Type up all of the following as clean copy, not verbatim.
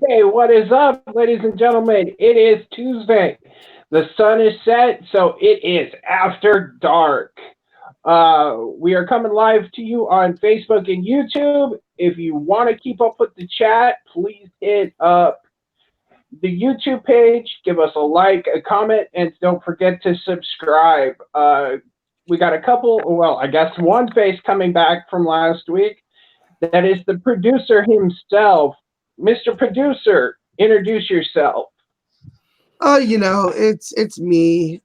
Hey, what is up, ladies and gentlemen? It is Tuesday. The sun is set, so it is after dark. We are coming live to you on Facebook and YouTube. If you want to keep up with the chat, please hit up the YouTube page, give us a like, a comment, and don't forget to subscribe. We got a couple, well, I guess one face coming back from last week. That is the producer himself. Mr. Producer, introduce yourself. It's me.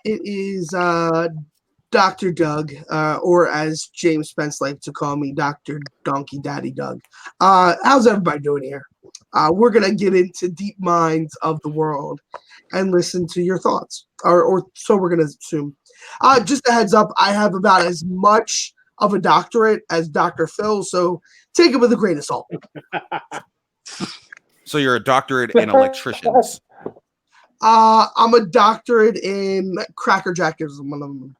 It is Dr. Doug, or as James Spence likes to call me, Dr. Donkey Daddy Doug. How's everybody doing here? We're gonna get into deep minds of the world and listen to your thoughts, or so we're gonna assume. Just a heads up, I have about as much of a doctorate as Dr. Phil, so take it with a grain of salt. So you're a doctorate in electricians. I'm a doctorate in Cracker Jack is one of them.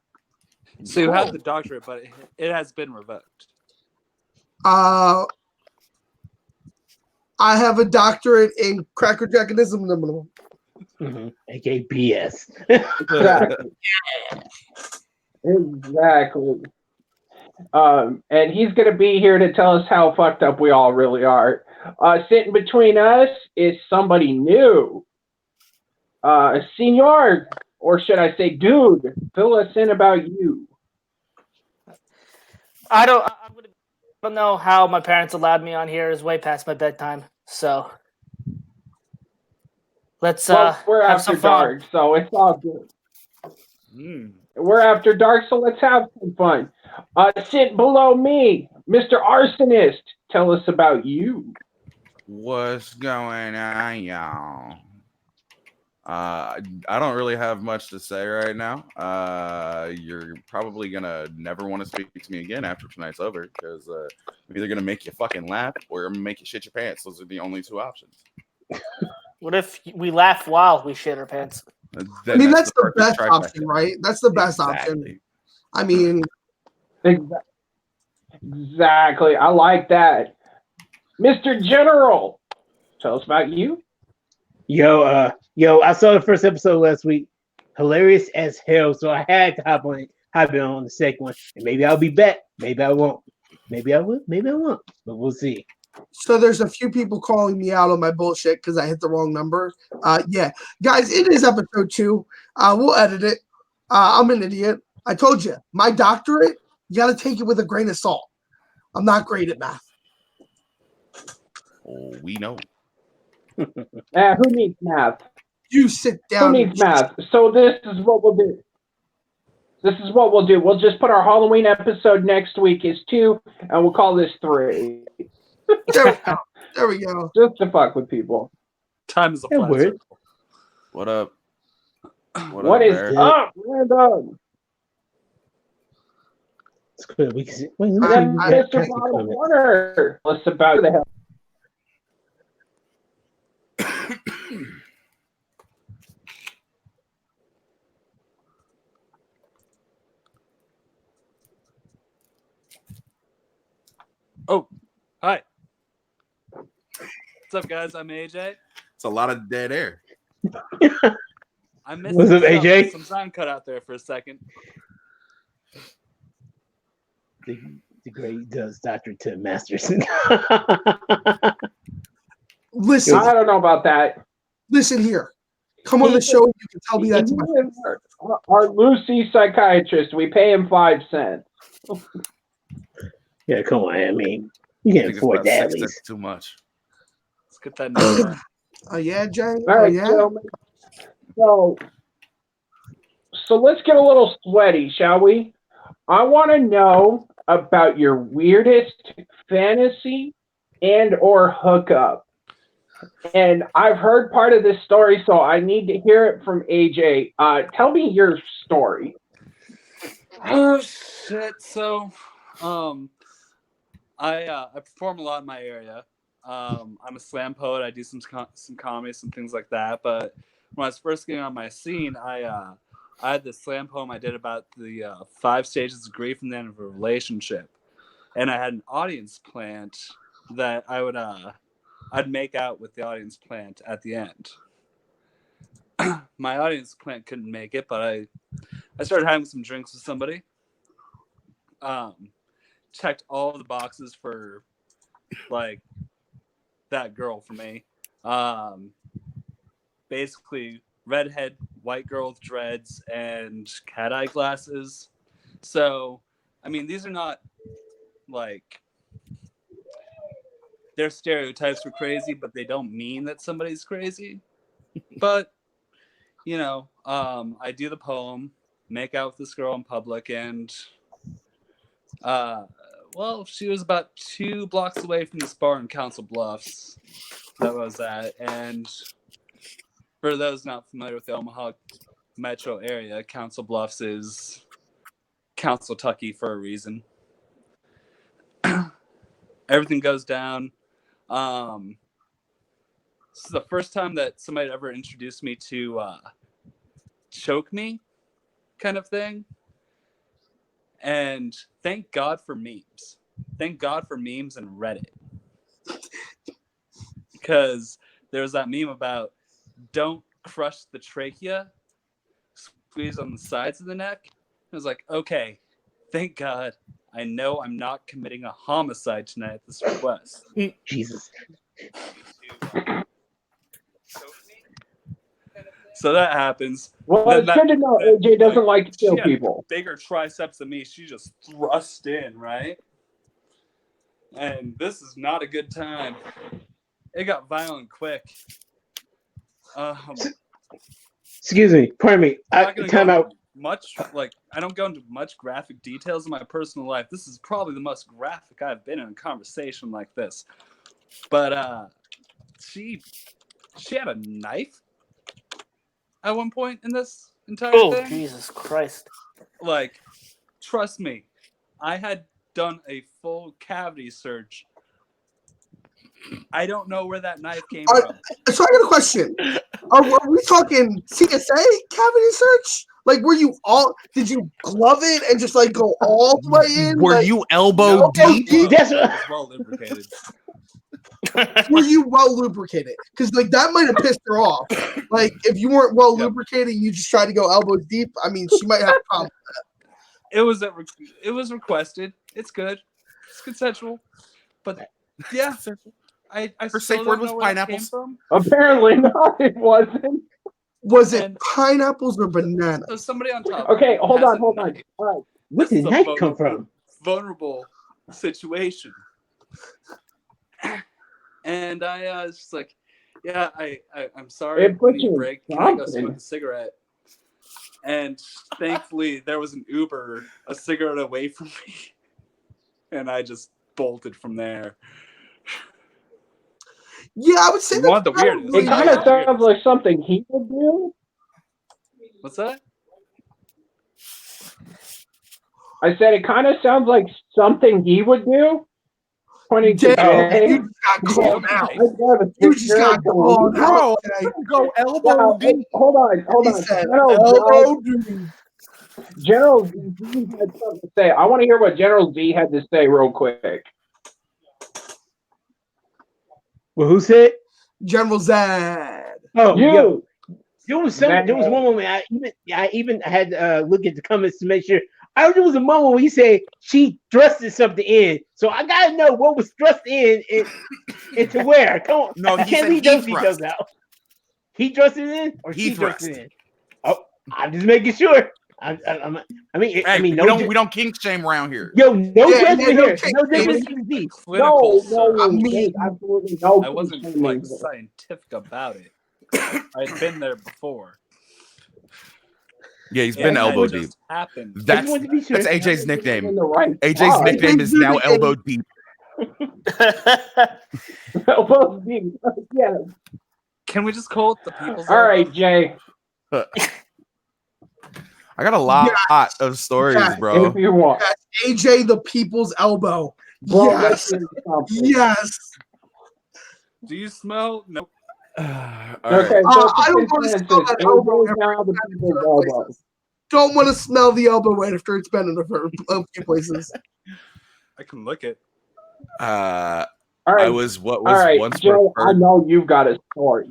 So you have the doctorate, but it has been revoked. I have a doctorate in Cracker Jackanism. AKA BS. Exactly. And he's going to be here to tell us how fucked up we all really are. Sitting between us is somebody new. Senor, or should I say dude, fill us in about you. I don't know how my parents allowed me on here. It's way past my bedtime. So let's we're have after some fun. dark, so it's all good. We're after dark, so let's have some fun. Sit below me, Mr. Arsonist. Tell us about you. What's going on, y'all? I don't really have much to say right now. You're probably gonna never want to speak to me again after tonight's over because I'm either gonna make you fucking laugh or I'm gonna make you shit your pants. Those are the only two options. What if we laugh while we shit our pants? That's the best option, right? That's the best option. I mean, exactly. I like that. Mr. General, tell us about you. Yo, I saw the first episode last week. Hilarious as hell. So I had to hop in on the second one. And maybe I'll be back. Maybe I won't. Maybe I will. Maybe I won't. But we'll see. So there's a few people calling me out on my bullshit because I hit the wrong number. Yeah. Guys, it is episode 2. We'll edit it. I'm an idiot. I told you, my doctorate, you got to take it with a grain of salt. I'm not great at math. Oh, we know. Who needs math? You sit down. Who needs math? So this is what we'll do. We'll just put our Halloween episode next week is 2, and we'll call this 3. There we go. Just to fuck with people. Time is a flat circle. What up? What is up, Random? It's good. We can see. Wait, Mr. Bottle Water. What's about the hell? Oh, hi. What's up, guys? I'm AJ. It's a lot of dead air. I missed What's up, AJ? Some sound cut out there for a second. The great Dr. Tim Masterson. Listen, I don't know about that. Listen here. Come on the show. You can tell me that to my face. Our Lucy psychiatrist. We pay him 5 cents. Yeah, come on. I mean, you can't afford that at least. Too much. Let's get that number. Yeah, Jay. All right, yeah. gentlemen. So let's get a little sweaty, shall we? I want to know about your weirdest fantasy and or hookup. And I've heard part of this story, so I need to hear it from AJ. Tell me your story. Oh shit! So, I perform a lot in my area. I'm a slam poet. I do some comedy, some things like that. But when I was first getting on my scene, I had this slam poem I did about the 5 stages of grief and the end of a relationship, and I had an audience planned that I I'd make out with the audience plant at the end. My audience plant couldn't make it, but I started having some drinks with somebody. Checked all the boxes for like that girl for me. Basically redhead, white girl with dreads and cat eye glasses. So, I mean, these are not like their stereotypes were crazy, but they don't mean that somebody's crazy. But you know, I do the poem, make out with this girl in public, and well, she was about 2 blocks away from this bar in Council Bluffs that I was at. And for those not familiar with the Omaha metro area, Council Bluffs is Council Tucky for a reason. Everything goes down. This is the first time that somebody ever introduced me to choke me kind of thing. And thank God for memes. Thank God for memes and Reddit. Because there was that meme about don't crush the trachea, squeeze on the sides of the neck. I was like, okay, thank God. I know I'm not committing a homicide tonight at this request. Jesus. So that happens. Well, Then it's that- good to know then, AJ doesn't like to she kill had people. Bigger triceps than me. She just thrust in, right? And this is not a good time. It got violent quick. Excuse me. Pardon me. I'm not gonna Time go out. into much like I don't go into much graphic details of my personal life. This is probably the most graphic I've been in a conversation like this. But she had a knife at one point in this entire Oh, thing. Jesus Christ. Like, trust me, I had done a full cavity search. I don't know where that knife came from. So I got a question. Are we talking CSA cavity search? Like, were you all? Did you glove it and just like go all the way in? Were Like, you elbow No, deep? deep? That's It what- was well lubricated. were you well lubricated? Because like that might have pissed her off. Like, if you weren't well Yep. lubricated, you just tried to go elbows deep. I mean, she might have a problem. It was requested. It's good. It's consensual. But yeah, I Her still safe don't word was know where that came pineapples? from. Apparently not. It wasn't. Was it And- pineapples or bananas? So somebody on top. Okay, hold has on, a hold on. knife. All right. Where This did is the a knife come from? vulnerable situation. And I was just like, yeah, I'm sorry. It puts we need you a in break. Can I go something. smoke a cigarette? And thankfully, there was an Uber a cigarette away from me, and I just bolted from there. Yeah, I would say You that's want the weirdest. probably- It kind of sounds like something he would do. What's that? I said it kind of sounds like something he would do. Pointing to Damn, Jay. you just got called out. You just got Bro, called out. go Yeah, elbow deep. hold on. He said, General elbow deep. General Z had something to say. I want to hear what General Z had to say real quick. Well, who said? General Zad. Oh, You. yo. There was That- one moment I even had to look at the comments to make sure. I heard there was a moment where he said she thrusted something in, so I gotta know what was thrust into where. Come on, No, I he can't said leave he those thrust. details out. He thrusted in, or He she thrusted thrust. in? Oh, I'm just making sure. I Hey, mean, we don't kink shame around here. yo, no Yeah, judgment no here. kink No shaming. judgment here. Clinical, No, sir. I mean- there's absolutely no. I wasn't concerning like there. scientific about it. I'd been there before. Yeah, he's It been had elbow just deep. happened. I just That's wanted to be sure. AJ's In nickname. the right AJ's spot. nickname is now Lubricated. elbow deep. Elbow deep. Yeah. Can we just call it the people's All right, elbow? Jay. I got a lot of stories, Yeah, bro. If you want. AJ the people's elbow. Bro, Yes. let's hear something. Yes. Do you smell? Nope. All Okay, right. so I don't want to consensus, smell that AJ elbow is now the people's elbow. Don't want to smell the elbow right after it's been in a few places. I can lick it. All right. I was what All was right, once Joe. I preferred. know you've got a story.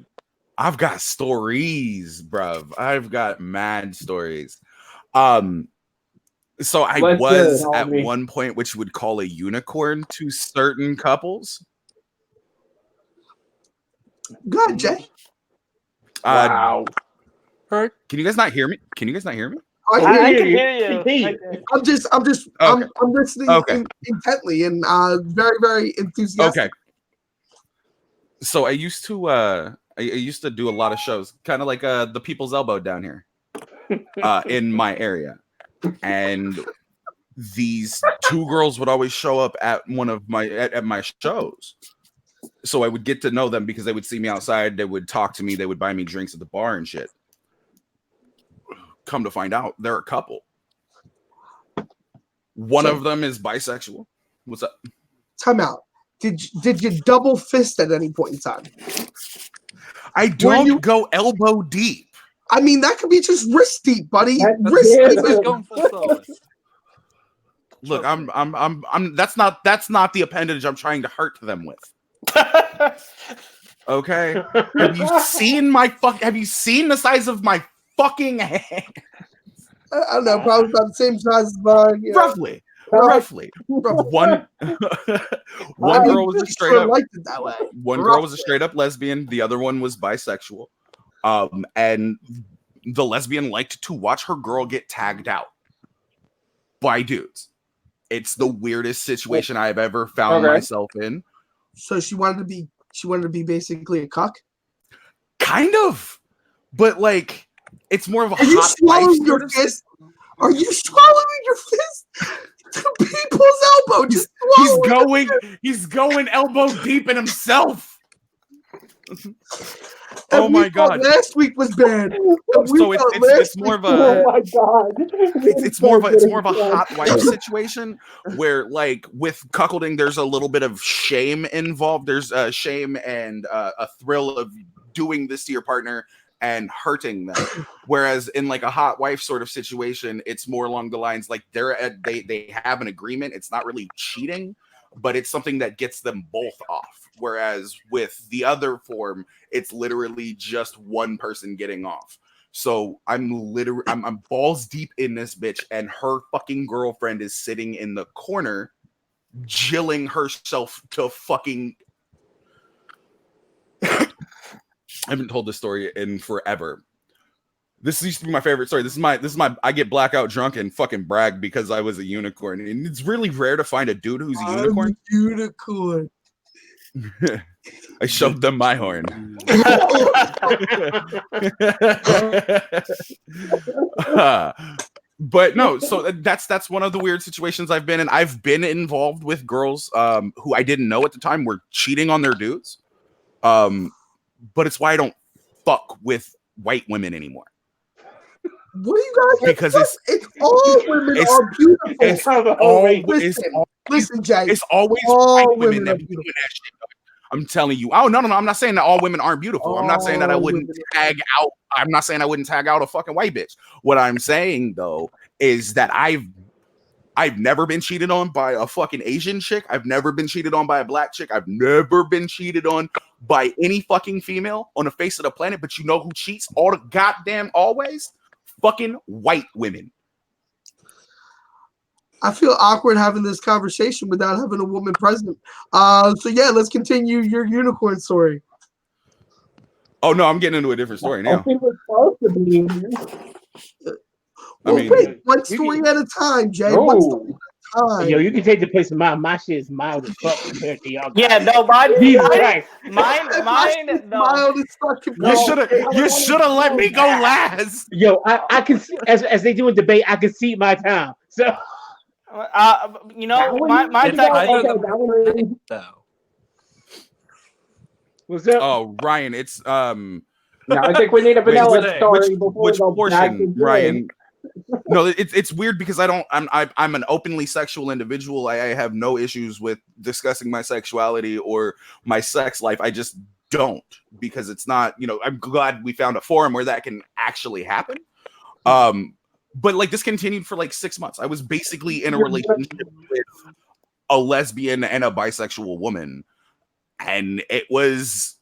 I've got stories, bruv. I've got mad stories. So I Let's hear it, was at homie. one point, which you would call a unicorn to certain couples. Good, Jay. Wow. Can you guys not hear me? Can you guys not hear me? I I hear can you. hear you. Hey. I can- Okay. I'm listening Okay. intently and very, very enthusiastic. Okay. So I used to I used to do a lot of shows, kind of like the People's Elbow down here, in my area, and these two girls would always show up at one of my at my shows. So I would get to know them because they would see me outside, they would talk to me, they would buy me drinks at the bar and shit. Come to find out, they're a couple. One of them is bisexual. What's up? Time out. Did you double fist at any point in time? I don't go elbow deep. I mean, that could be just wrist deep, buddy. That's Wrist it. deep. He's going full solo. Look, I'm that's not the appendage I'm trying to hurt them with. Okay? Have you seen the size of my fucking hand? I don't know, probably about the same size as mine. You know. Roughly. One girl was a straight up liked it that way. one girl was a straight up lesbian, the other one was bisexual. And the lesbian liked to watch her girl get tagged out by dudes. It's the weirdest situation I've ever found myself in. So she wanted to be basically a cuck. Kind of, but like it's more of a Are you hot swallowing wife your sort of fist? Are you swallowing your fist to people's elbow? Just swallow it. He's going elbow deep in himself. And Oh we my thought god. last week was bad. And we So thought it's last more of week- Oh a my god. it's more of a hot wife situation where like with cuckolding there's a little bit of shame involved. There's shame and a thrill of doing this to your partner and hurting them, whereas in like a hot wife sort of situation it's more along the lines like they have an agreement. It's not really cheating, but it's something that gets them both off, whereas with the other form it's literally just one person getting off. So I'm balls deep in this bitch, and her fucking girlfriend is sitting in the corner, jilling herself to fucking. I haven't told this story in forever. This used to be my favorite story. This is my. I get blackout drunk and fucking brag because I was a unicorn, and it's really rare to find a dude who's a unicorn. Unicorn. I showed them my horn. But no, so that's one of the weird situations I've been in. I've been involved with girls who I didn't know at the time were cheating on their dudes. But it's why I don't fuck with white women anymore. What do you guys? Because it's all women are beautiful. Listen, Jay. It's always all white women women that are be beautiful. doing that shit. I'm telling you. Oh no, I'm not saying that all women aren't beautiful. I'm not saying that I All wouldn't women tag out. I'm not saying I wouldn't tag out a fucking white bitch. What I'm saying though is that I've never been cheated on by a fucking Asian chick. I've never been cheated on by a black chick. I've never been cheated on by any fucking female on the face of the planet. But you know who cheats all the goddamn always? Fucking white women. I feel awkward having this conversation without having a woman present. So yeah, let's continue your unicorn story. Oh no, I'm getting into a different story I now. think we're supposed to be in here. Well, mean, wait, one story at a time, Jay. One story No. at a time. Yo, you can take the place of mine. My shit is mild as fuck compared to y'all. Yeah, no, mine, Jesus mine, Christ. mine, no. Mild as fucking You should have let me go last. Yo, I can see, as they do in debate, I can see my time. So You know, my It's type. either Okay, that one is- though. what's up? Oh, Ryan, it's No, I think we need a Wait, vanilla which- story before which we go back to portion, Jay. Ryan? No, it's weird because I'm an openly sexual individual. I have no issues with discussing my sexuality or my sex life. I just don't, because it's not, I'm glad we found a forum where that can actually happen. But like this continued for like 6 months. I was basically in a relationship with a lesbian and a bisexual woman. and it's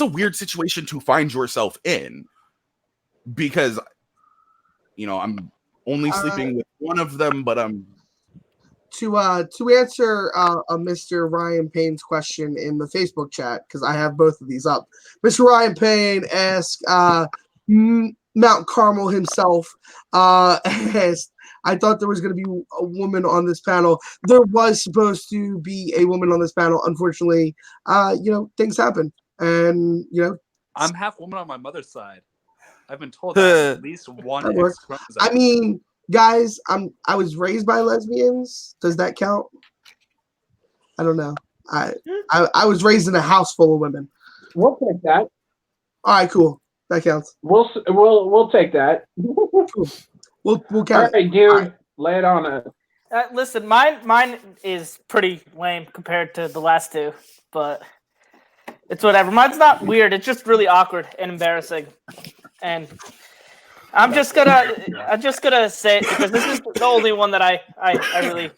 a weird situation to find yourself in, because I'm only sleeping with one of them, but I'm to answer Mr. Ryan Payne's question in the Facebook chat, because I have both of these up. Mr. Ryan Payne asked Mount Carmel himself asked, I thought there was going to be a woman on this panel. There was supposed to be a woman on this panel. Unfortunately, things happen, and I'm half woman on my mother's side. I've been told that I have at least one That X works. chromosome. I mean, guys, I was raised by lesbians. Does that count? I don't know. I was raised in a house full of women. We'll take that. All right, cool. That counts. We'll take that. Cool. We'll All count. right, dude, lay it on us. Listen, mine is pretty lame compared to the last two, but it's whatever. Mine's not weird. It's just really awkward and embarrassing. And I'm just gonna say it because this is the only one that I really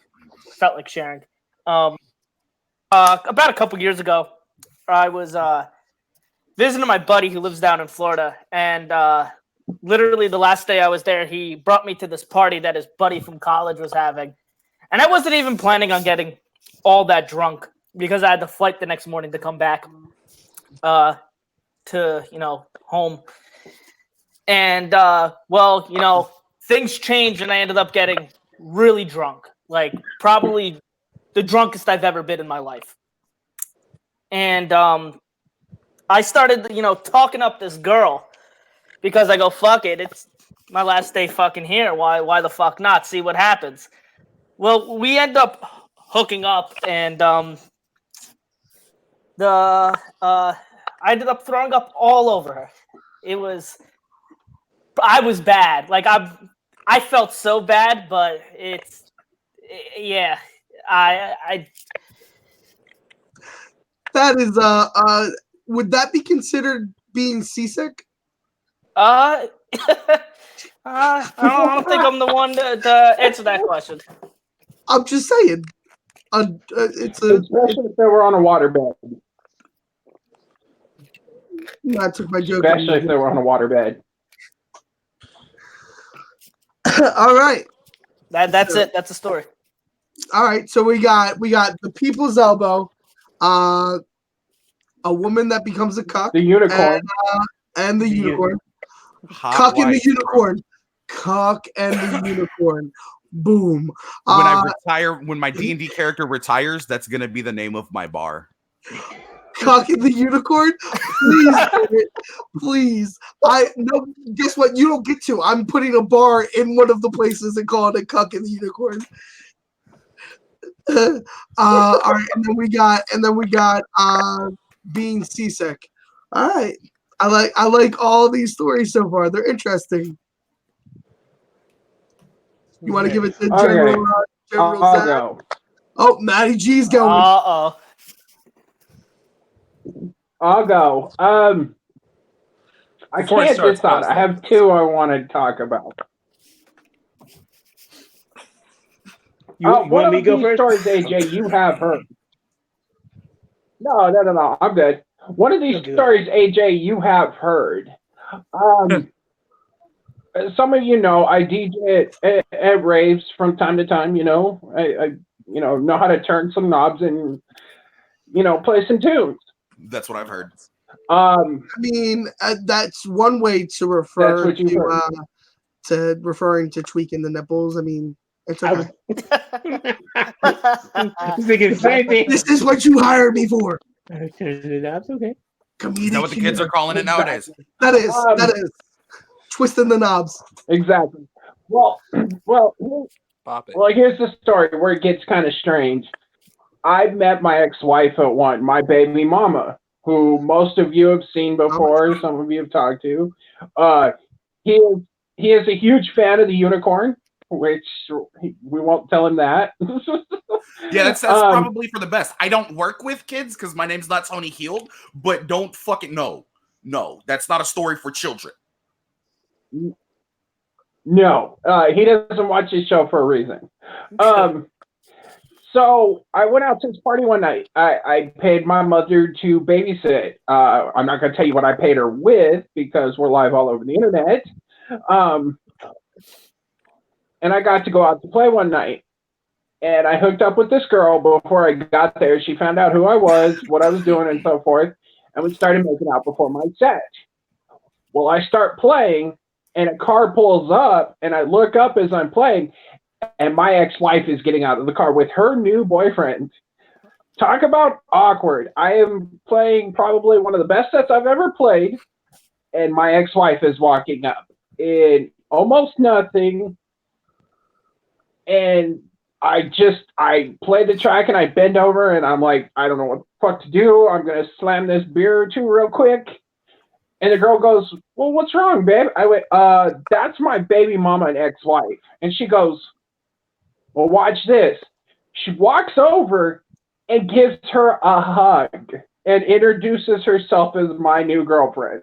felt like sharing. About a couple years ago, I was visiting my buddy who lives down in Florida, and literally the last day I was there, he brought me to this party that his buddy from college was having, and I wasn't even planning on getting all that drunk because I had the flight the next morning to come back to home. And things changed, and I ended up getting really drunk, like probably the drunkest I've ever been in my life. And I started, talking up this girl because I go, fuck it, it's my last day fucking here. Why the fuck not? See what happens. Well, we end up hooking up, and I ended up throwing up all over her. I was bad. Like I felt so bad, but I That is would that be considered being seasick? I don't think I'm the one to answer that question. I'm just saying. Especially if they were on a waterbed. I took my joke. Especially if they were on a waterbed. All right. That's it. That's the story. All right. So we got the people's elbow, a woman that becomes a cuck, The unicorn. and the unicorn. hot Cuck and the wife. unicorn. Cuck and the unicorn. Boom. When I retire, when my D&D character retires, that's gonna be the name of my bar. Cuck and the unicorn. Please. No. Guess what? You don't get to. I'm putting a bar in one of the places and calling it Cuck and the unicorn. All right, and then we got being seasick. All right. I like all these stories so far. They're interesting. You want to give it to General? General I'll Zach? go. Oh, Matty G's going. I'll go. I Before it can't starts, decide. I have two I want to talk about. You One want of me to go these first? stories, AJ, you have heard. No. I'm good. One of these Okay. stories, AJ, you have heard. Some of you know I DJ at raves from time to time. I know how to turn some knobs and play some tunes. That's what I've heard. I mean, that's one way to refer That's what you to referring to tweaking the nipples. I mean, it's okay. I was thinking the same thing. This is what you hired me for. That's okay. Comedic Is that what the kids humor. are calling it nowadays? That is twisting the knobs. Exactly. Well, Pop it. Well, here's the story where it gets kind of strange. I met my ex-wife at one, my baby mama, who most of you have seen before, some of you have talked to. He is a huge fan of the unicorn, which we won't tell him that. Yeah, that's probably for the best. I don't work with kids because my name's not Tony Heald, but don't fucking no, that's not a story for children. No, he doesn't watch his show for a reason. So I went out to this party one night. I paid my mother to babysit. I'm not going to tell you what I paid her with because we're live all over the internet. And I got to go out to play one night. And I hooked up with this girl before I got there. She found out who I was, what I was doing, and so forth. And we started making out before my set. Well, I start playing, and a car pulls up, and I look up as I'm playing, and my ex-wife is getting out of the car with her new boyfriend. Talk about awkward. I am playing probably one of the best sets I've ever played, and my ex-wife is walking up in almost nothing, and I play the track and I bend over and I'm like, I don't know what the fuck to do. I'm going to slam this beer or two real quick. And the girl goes, well, what's wrong, babe? I went, that's my baby mama and ex-wife. And she goes, well, watch this. She walks over and gives her a hug and introduces herself as my new girlfriend.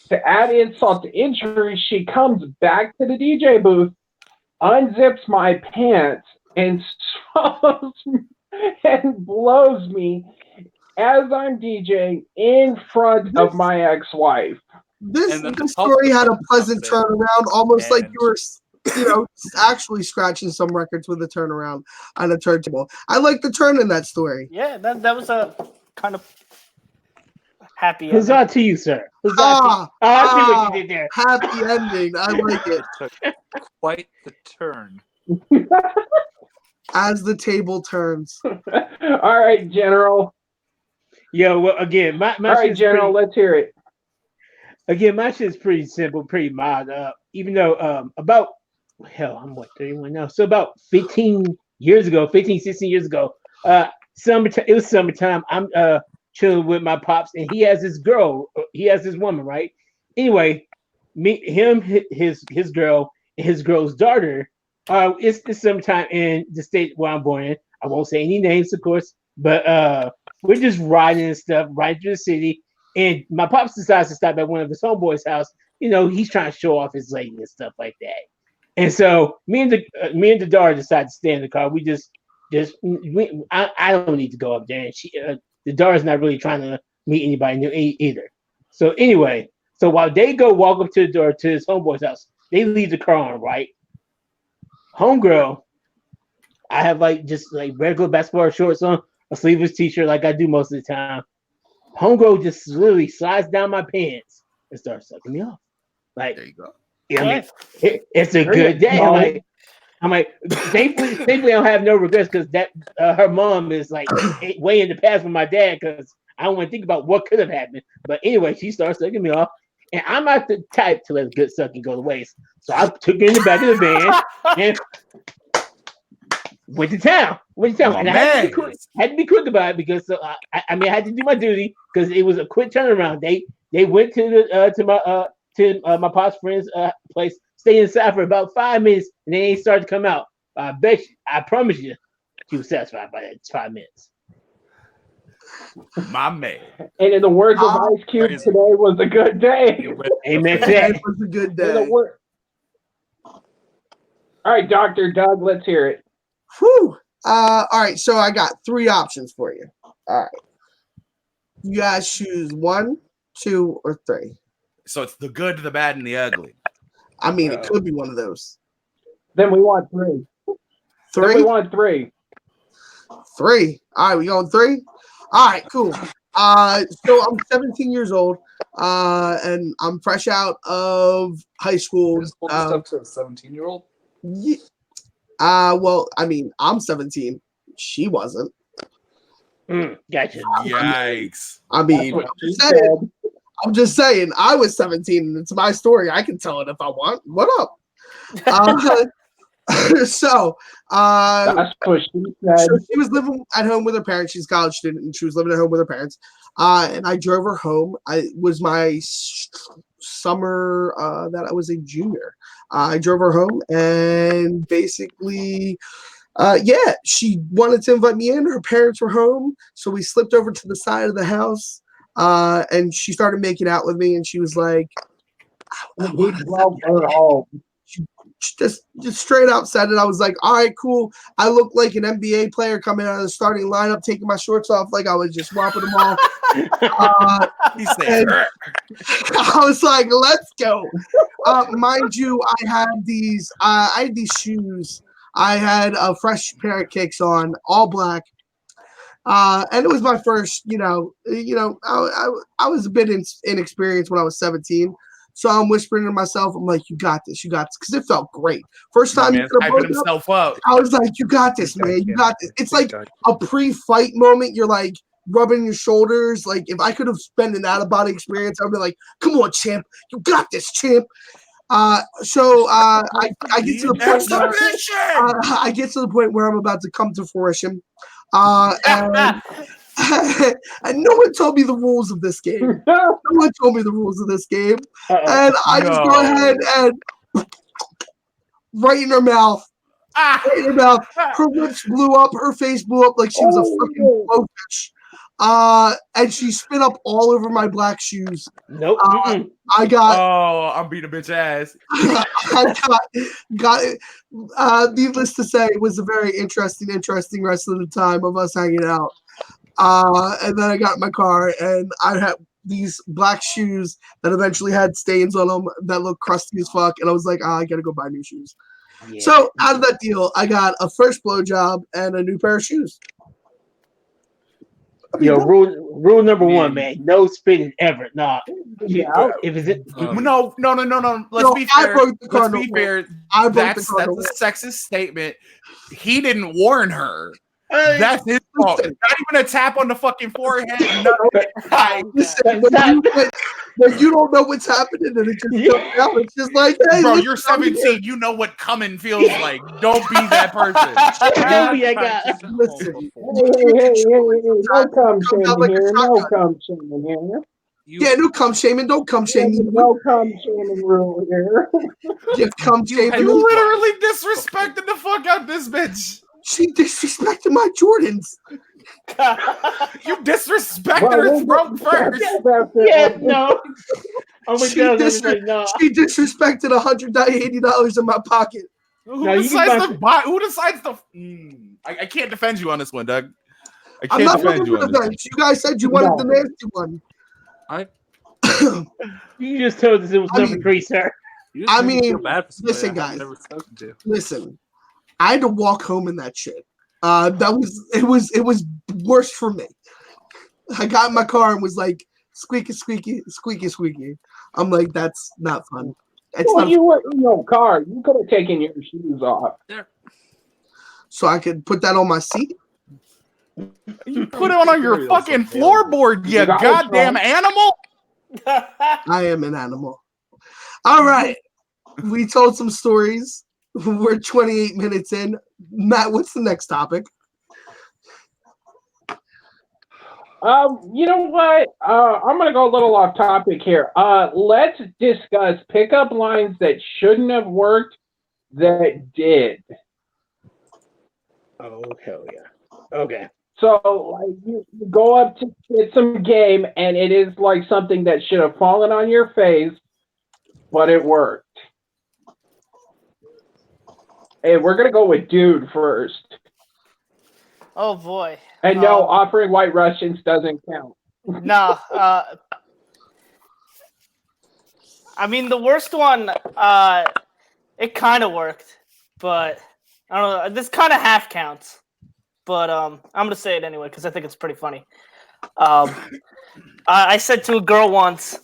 To add insult to injury, she comes back to the DJ booth, unzips my pants, and swallows me and blows me as I'm DJing in front of my ex-wife. This story had a pleasant turnaround, almost like you were, actually scratching some records with a turnaround on a turntable. I like the turn in that story. Yeah, that was a kind of happy. Huzzah to you, sir. Huzzah I see what you did there. Happy ending. I like it. Quite the turn. As the table turns. All right, General. Yo, well, again, my all right, General, let's hear it. Again, my shit's pretty simple, pretty mild. Even though about, I'm 31 now. So about 16 years ago, it was summertime. I'm chilling with my pops, and he has this woman, right? Anyway, his girl, and his girl's daughter. It's summertime in the state where I'm born in. I won't say any names, of course, but we're just riding and stuff, riding through the city. And my pops decides to stop at one of his homeboys' house. He's trying to show off his lady and stuff like that. And so me and the daughter decide to stay in the car. I don't need to go up there. And the daughter's not really trying to meet anybody new either. So anyway, while they go walk up to the door to his homeboy's house, they leave the car on, right? Homegirl, I have just regular basketball shorts on, a sleeveless t-shirt like I do most of the time. Homegirl just literally slides down my pants and starts sucking me off. There you go. It's a good day. I'm like, thankfully I don't have no regrets because that her mom is way in the past with my dad because I don't want to think about what could have happened. But anyway, she starts sucking me off, and I'm not the type to let good sucking go to waste. So I took her in the back of the van and went to town. And I had to be quick about it because I had to do my duty because it was a quick turnaround. They went to my pop's friend's place, stayed inside for about 5 minutes, and then they started to come out. I promise you, she was satisfied by that 5 minutes. My man. And in the words of Ice Cube, today was a good day. Amen. It was a good day. All right, Dr. Doug, let's hear it. Whew. All right, so I got 3 options for you. All right. You guys choose 1, 2, or 3. So it's the good, the bad, and the ugly. I mean, it could be one of those. Then we want 3. 3? Then we want 3. 3. All right, we going 3? All right, cool. So I'm 17 years old, and I'm fresh out of high school. Stuff to a 17-year-old? Yeah. Well, I mean, I'm 17. She wasn't. Gotcha. Yikes. I mean, I'm just saying, I was 17, and it's my story. I can tell it if I want. What up? So she was living at home with her parents. She's a college student, and she was living at home with her parents. And I drove her home. It was my summer that I was a junior. I drove her home, and basically, she wanted to invite me in. Her parents were home, so we slipped over to the side of the house. And she started making out with me, and she was like, just straight up said it. I was like, all right, cool. I look like an NBA player coming out of the starting lineup, taking my shorts off like I was just whopping them off. He said, And I was like, let's go. Mind you, I had these shoes. I had a fresh pair of kicks on, all black. And it was my first, I was a bit inexperienced when I was 17. So I'm whispering to myself, I'm like, you got this, because it felt great. First my time man's you could have hyping broken up, himself up. I was like, you got this, man. You got this. It's like a pre-fight moment. You're like rubbing your shoulders. Like if I could have spent an out-of-body experience, I'd be like, come on, champ. You got this, champ. I get to the point where I get to the point where I'm about to come to fruition. And and no one told me the rules of this game. No one told me the rules of this game. And I just go ahead and right in her mouth. Right in her mouth. Her lips blew up. Her face blew up like she was a fucking blowfish. And she spit up all over my black shoes. Nope. I got. Oh, I'm beating a bitch ass. I got it. Needless to say, it was a very interesting rest of the time of us hanging out. And then I got in my car and I had these black shoes that eventually had stains on them that looked crusty as fuck. And I was like, I gotta go buy new shoes. Yeah. So out of that deal, I got a first blowjob and a new pair of shoes. I mean, Rule number one, man. No spitting ever. Nah. Yeah. If it's No. Let's be I fair. broke the Let's be cardinal fair. I broke the That's cardinal a sexist statement. He didn't warn her. That's his fault. Not even a tap on the fucking forehead. Listen, when you don't know what's happening and it just comes out, it's just like, hey, Bro, look, you're I'm here. 17. You know what coming feels like. Don't be that person. Listen. No cum Comes out shaming like a here. No shotgun. cum shaming here. Yeah, no cum shaming. Don't cum shame me. No cum shaming rule here. Just cum shaming. You literally disrespected the fuck out this bitch. She disrespected my Jordans. You disrespected her throat first. yeah, no. Oh my She god, disrespected $180 in my pocket. Who No, you decides can to buy? Who decides to? I can't defend you on this one, Doug. I I'm can't not defend looking you for on the this. bench. You guys said you wanted the nasty one. You just told us it was number 3, sir. I mean, feel bad for somebody listen, I've guys. never spoken to. Listen, I had to walk home in that shit. It was worse for me. I got in my car and was like, squeaky, squeaky, squeaky, squeaky. I'm like, that's not fun. It's Well, not you were in your car. You could have taken your shoes off. so I could put that on my seat. You put it on your fucking floorboard, you goddamn animal. I am an animal. All right. We told some stories. We're 28 minutes in. Matt, what's the next topic? You know what? I'm gonna go a little off topic here. Let's discuss pickup lines that shouldn't have worked that did. Oh, hell yeah. Okay. So, like, you go up to get some game, and it is like something that should have fallen on your face, but it worked. Hey, we're gonna go with dude first. Oh boy. And no, offering White Russians doesn't count. No. I mean, the worst one, it kind of worked, but I don't know. This kind of half counts, but I'm gonna say it anyway because I think it's pretty funny. I said to a girl once,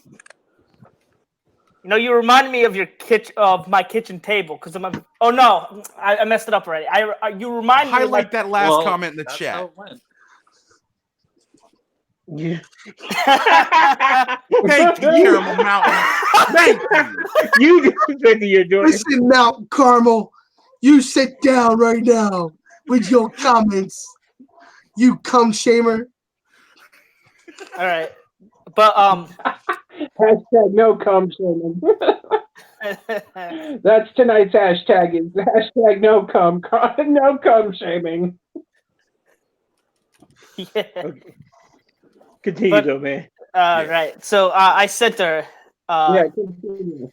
you know, you remind me of my kitchen table because I'm. Oh no, I messed it up already. You remind me. Highlight that last comment in the That's chat. how it went. Yeah. Thank you, Mountain. Thank you. You disrespected your Jordan. Listen, Mount Carmel, you sit down right now with your comments. You cum shamer. All right, but Hashtag no cum shaming. That's tonight's hashtag is hashtag no cum shaming. yeah. Okay. Continue But- though, man. Right. So I said to her, Yeah, continue.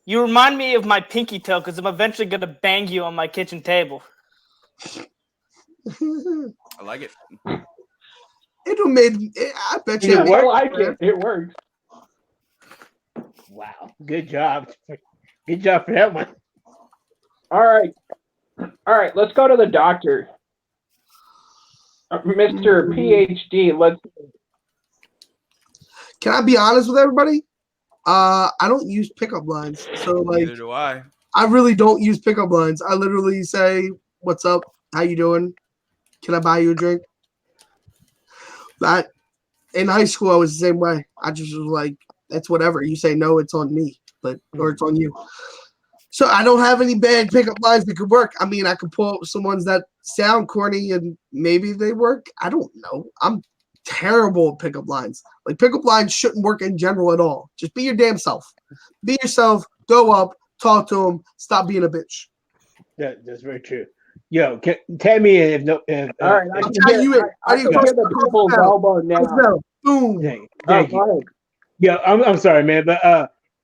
You remind me of my pinky toe because I'm eventually gonna bang you on my kitchen table. I like it. It'll made. I bet you. Did it work? I like it. It works. Wow, good job. Good job for that one. All right. Let's go to the doctor. Mr. PhD, let's. Can I be honest with everybody? I don't use pickup lines, so like Neither do I. I really don't use pickup lines. I literally say, "What's up? How you doing? Can I buy you a drink?" That in high school I was the same way. I just was like, "It's whatever. You say no, it's on me, or it's on you." So I don't have any bad pickup lines that could work. I mean, I could pull up some ones that sound corny and maybe they work. I don't know. I'm terrible at pickup lines. Like pickup lines shouldn't work in general at all. Just be your damn self. Be yourself. Go up. Talk to them. Stop being a bitch. That's very true. Yo, tell me if no. All right, I'll tell you it. I can hear the people's elbow now. Boom. Thank you. Go ahead. Yeah, I'm sorry, man, but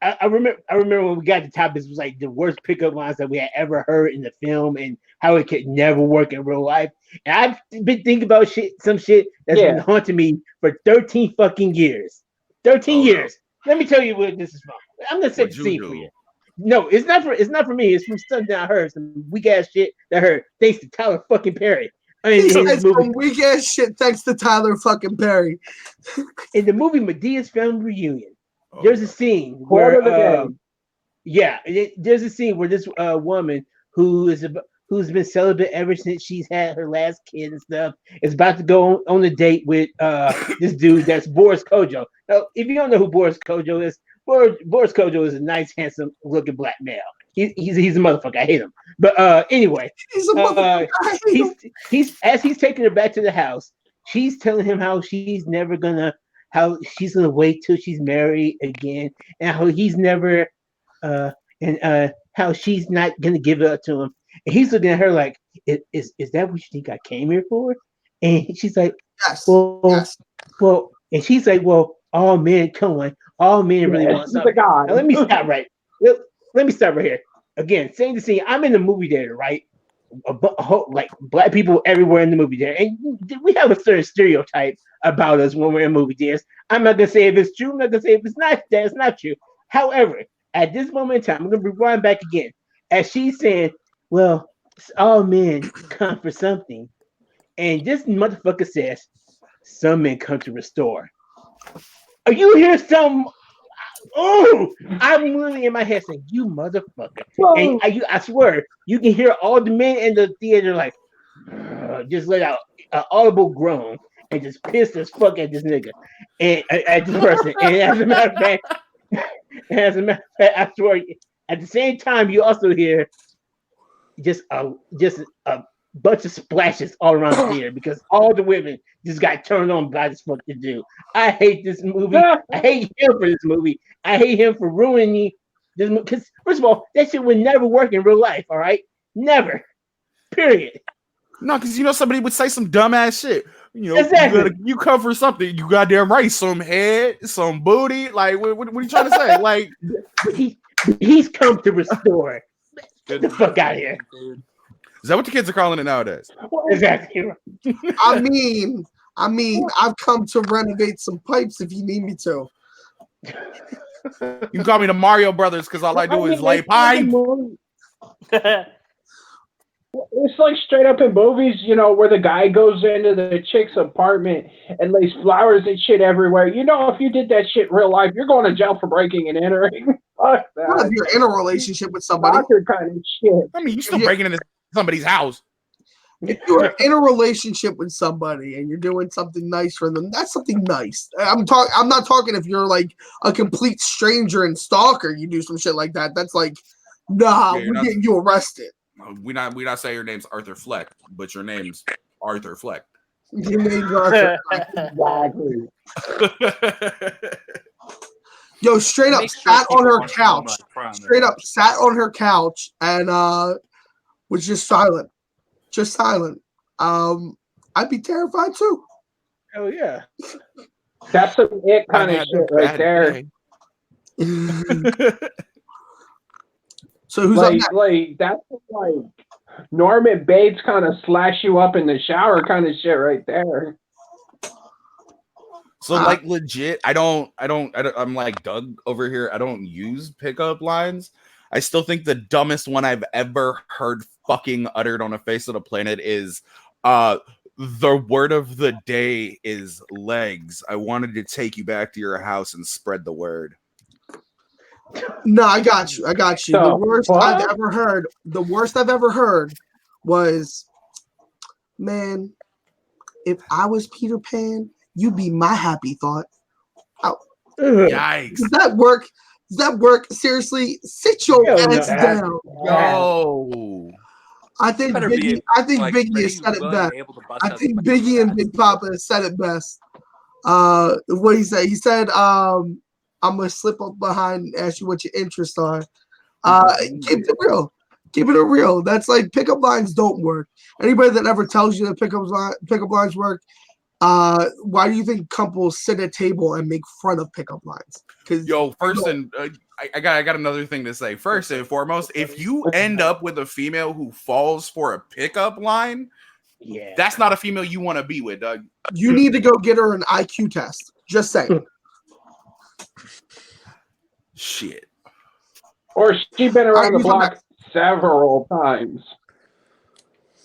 I remember when we got to the top. This was like the worst pickup lines that we had ever heard in the film, and how it could never work in real life. And I've been thinking about some shit that's been haunting me for 13 fucking years. 13 years. Let me tell you what this is from. I'm gonna set the scene for you. No, it's not for me. It's from something that I heard, some weak ass shit that I heard thanks to Tyler fucking Perry. It's some weak ass shit thanks to Tyler fucking Perry. In the movie Medea's Family Reunion, there's a scene where there's a scene where this woman who's been celibate ever since she's had her last kid and stuff is about to go on a date with this dude that's Boris Kodjoe. Now, if you don't know who Boris Kodjoe is, Boris Kodjoe is a nice, handsome looking black male. He's a motherfucker. I hate him. But anyway, he's a motherfucker. He's taking her back to the house. She's telling him how she's gonna wait till she's married again, and how he's never how she's not gonna give it up to him. And he's looking at her like, is that what you think I came here for? And she's like, yes. Well, and she's like, well, all men, come on, all men really want something. Now, let me stop right. Let me stop right here. Again, saying the scene, I'm in the movie theater, right? Like black people everywhere in the movie theater, and we have a certain stereotype about us when we're in movie theaters. I'm not gonna say if it's true. I'm not gonna say if it's not. That's not true. However, at this moment in time, I'm gonna rewind back again, as she's saying, "Well, all men come for something," and this motherfucker says, "Some men come to restore." Are you hear some? Oh, I'm really in my head saying, "You motherfucker!" And I swear, you can hear all the men in the theater like just let out an audible groan and just pissed as fuck at this nigga and at this person. And as a matter of fact, I swear, at the same time, you also hear just a bunch of splashes all around the theater because all the women just got turned on by this fucking dude. I hate this movie. I hate him for this movie. I hate him for ruining this movie. Because first of all, that shit would never work in real life. All right, never. Period. No, because somebody would say some dumbass shit. Exactly. You come for something. You goddamn right. Some head, some booty. Like, what are you trying to say? Like, he's come to restore. Get the fuck out of here. Is that what the kids are calling it nowadays? Exactly. I mean, I've come to renovate some pipes if you need me to. You can call me the Mario Brothers because all I do is lay pipe. It's like straight up in movies, where the guy goes into the chick's apartment and lays flowers and shit everywhere. If you did that shit in real life, you're going to jail for breaking and entering. Fuck that. Well, if you're in a relationship with somebody, kind of shit. I mean, you're still breaking into somebody's house. If you're in a relationship with somebody and you're doing something nice for them, that's something nice. I'm not talking if you're like a complete stranger and stalker, you do some shit like that. That's like, nah, we're getting you arrested. We not say your name's Arthur Fleck, but your name's Arthur Fleck. Your name's Arthur Fleck. Exactly. Yo, straight up sat on her couch. Straight up sat on her couch and was just silent. Just silent. I'd be terrified too. Oh yeah. That's some it kind of shit right there. So who's up Like, next? like that's like Norman Bates kind of slash you up in the shower kind of shit right there. So like legit, I'm like Doug over here. I don't use pickup lines. I still think the dumbest one I've ever heard fucking uttered on the face of the planet is the word of the day is legs. I wanted to take you back to your house and spread the word. No, I got you. I got you. The So, worst what? I've ever heard. The worst I've ever heard was, man, if I was Peter Pan, you'd be my happy thought. Ugh. Yikes. Does that work? Does that work? Seriously, sit your Hell no. ass down. Yo. I think Better Biggie. be, I think like, Biggie ready, has said it willing, best. and able to bust I out think somebody's Biggie and ass. Big Papa has said it best. What did he say? He said, I'm gonna slip up behind and ask you what your interests are. Keep it real. Keep it real. That's like pickup lines don't work. Anybody that ever tells you that pickup lines work, why do you think couples sit at a table and make fun of pickup lines? Because Yo, first and I got another thing to say. First and foremost, if you end up with a female who falls for a pickup line, Yeah. that's not a female you want to be with, Doug. you need to go get her an IQ test. Just saying. Shit. Or she been All right, around the who's up block several times.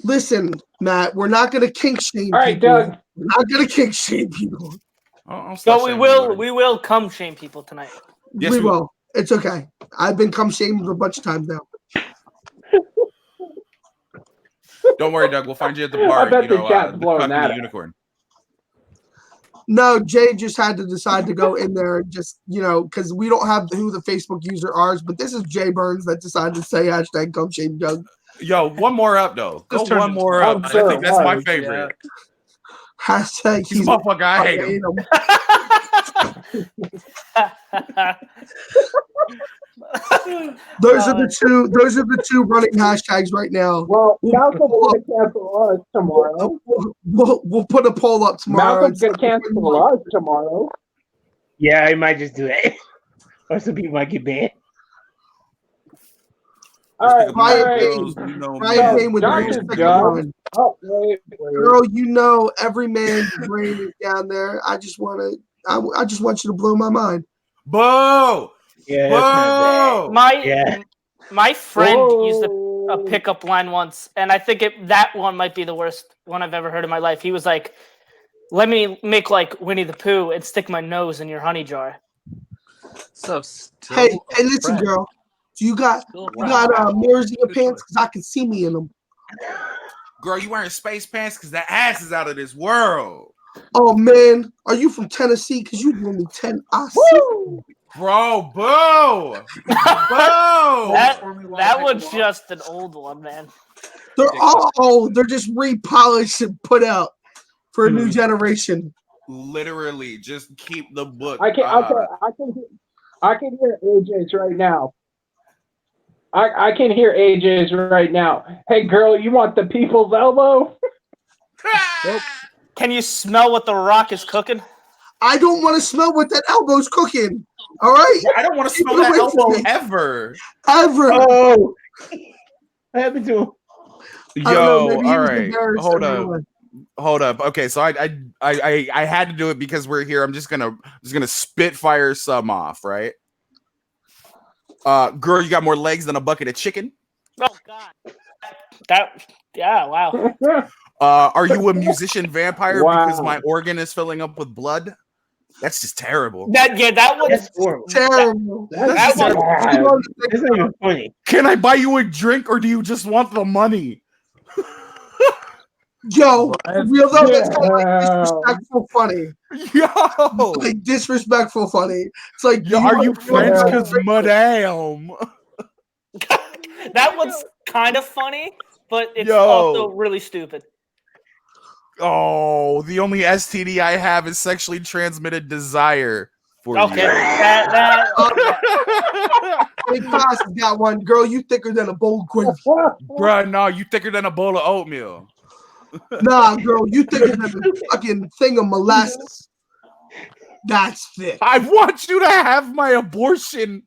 Listen, Matt, we're not gonna kink shame All right, people. Doug. We're not gonna kink shame people. I'll So slut we shame will anybody. we will come shame people tonight. Yes, we we will. will. It's okay. I've been cum shamed a bunch of times now. Don't worry, Doug. We'll find you at the I bar. bet You the know, chat's the blowing Tuck and that the up. unicorn. No, Jay just had to decide to go in there and just, because we don't have who the Facebook user are, but this is Jay Burns that decided to say hashtag cum shame Doug. Yo, one more up though. Go Just turned one into more I'm up. I sure think it that's my was, favorite. Hashtag He's a motherfucker. I hate him. Those are the two running hashtags right now. Well, Malcolm's going to cancel us tomorrow. We'll put a poll up tomorrow. Malcolm's going to cancel us tomorrow. Yeah, I might just do that. Or some people might get banned. All right, Ryan all right. Payne. You know Ryan me. Payne with Dr. the second Doug. one. Oh, wait. Girl, every man's brain is down there. I just want you to blow my mind. Boo! Yeah, that's not bad. Yeah. My friend used Whoa. a pickup line once, and I think that one might be the worst one I've ever heard in my life. He was like, "Let me make like Winnie the Pooh and stick my nose in your honey jar." So still Hey, a listen, friend. girl. Do you got Still a you friend. got mirrors in your Good pants? choice. Because I can see me in them. Girl, you wearing space pants because that ass is out of this world. Oh man, are you from Tennessee? Because you blew me 10. I see. Woo! Bro, boo! Boo! That was just an old one, man. They're just repolished and put out for a new generation. Literally, just keep the book. I can hear AJ's right now. I can hear AJ's right now. Hey, girl, you want the people's elbow? Can you smell what the Rock is cooking? I don't want to smell what that elbow's cooking. All right, I don't want to smell Keep it that away from elbow me. ever. ever. Oh, what happened to him? I don't know, Yo, maybe he all was right, embarrassed hold or up. what. Hold up. Okay, so I had to do it because we're here. I'm just gonna spitfire some off, right? Girl, you got more legs than a bucket of chicken. Oh God, wow. Are you a musician vampire because Wow. my organ is filling up with blood? That's just terrible. That was That's horrible. Terrible. that one. bad. That's not even funny. Can I buy you a drink or do you just want the money? Yo, real though, that's kind of like Yeah. disrespectful funny. Yo, Like disrespectful funny. It's like, yo, are you friends? Yeah. Because madam. That one's kind of funny, but it's Yo. also really stupid. Oh, the only STD I have is sexually transmitted desire for Okay, you. Hey, Posse got one. Girl, you thicker than a bowl of gravy. Bruh, no, you thicker than a bowl of oatmeal. Nah, girl, you thicker than a fucking thing of molasses. That's thick. I want you to have my abortion.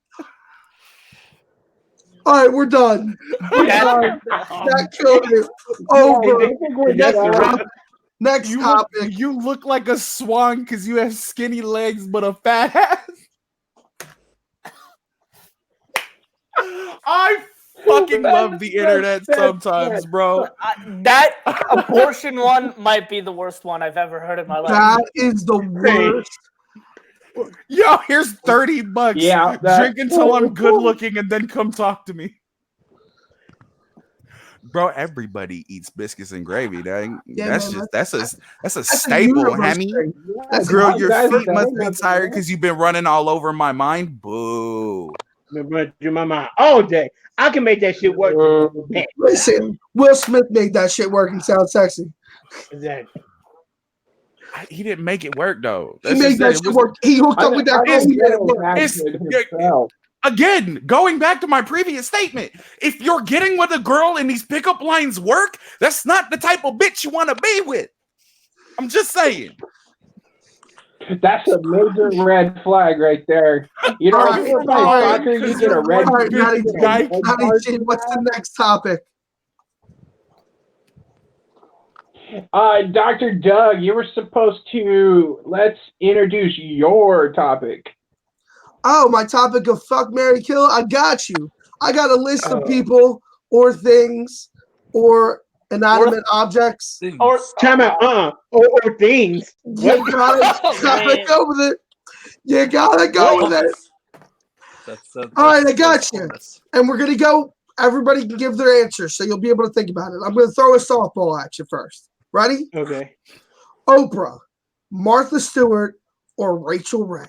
All right, we're done. We're done. That killed it. Over. I think we're That's the done. wrap. Next You topic. look like a swan because you have skinny legs but a fat ass. I fucking love the internet sometimes, bro. That abortion one might be the worst one I've ever heard in my life. That is the worst. Yo, here's $30. Yeah, Drink until I'm good looking and then come talk to me. Bro, everybody eats biscuits and gravy, dang. Yeah, that's man, that's a That's a staple, universe Hammy. thing. That's Girl, a- your guys are feet must saying be that, tired man. because you've been running all over my mind. Boo. Remember through my mind all day. I can make that shit work. Man, Listen, Will Smith made that shit work and sound sexy. exactly. He didn't make it work though. He made that shit work. He hooked up with that girl. He made it work. Again, going back to my previous statement, if you're getting with a girl and these pickup lines work, that's not the type of bitch you want to be with. I'm just saying. That's a major red flag right there. You know, All right, if you're playing all right. soccer, you get a red. All right, you Matty get a G, red Matty card G, for what's that. the next topic? Dr. Doug, you were supposed to let's introduce your topic. Oh, my topic of fuck, marry, kill. I got you. I got a list of people or things or inanimate objects. Or Time out. Or things. You gotta go with it. You gotta go with it. All right, I got you. And we're gonna go. Everybody can give their answer, so you'll be able to think about it. I'm gonna throw a softball at you first. Ready? Okay. Oprah, Martha Stewart, or Rachel Ray?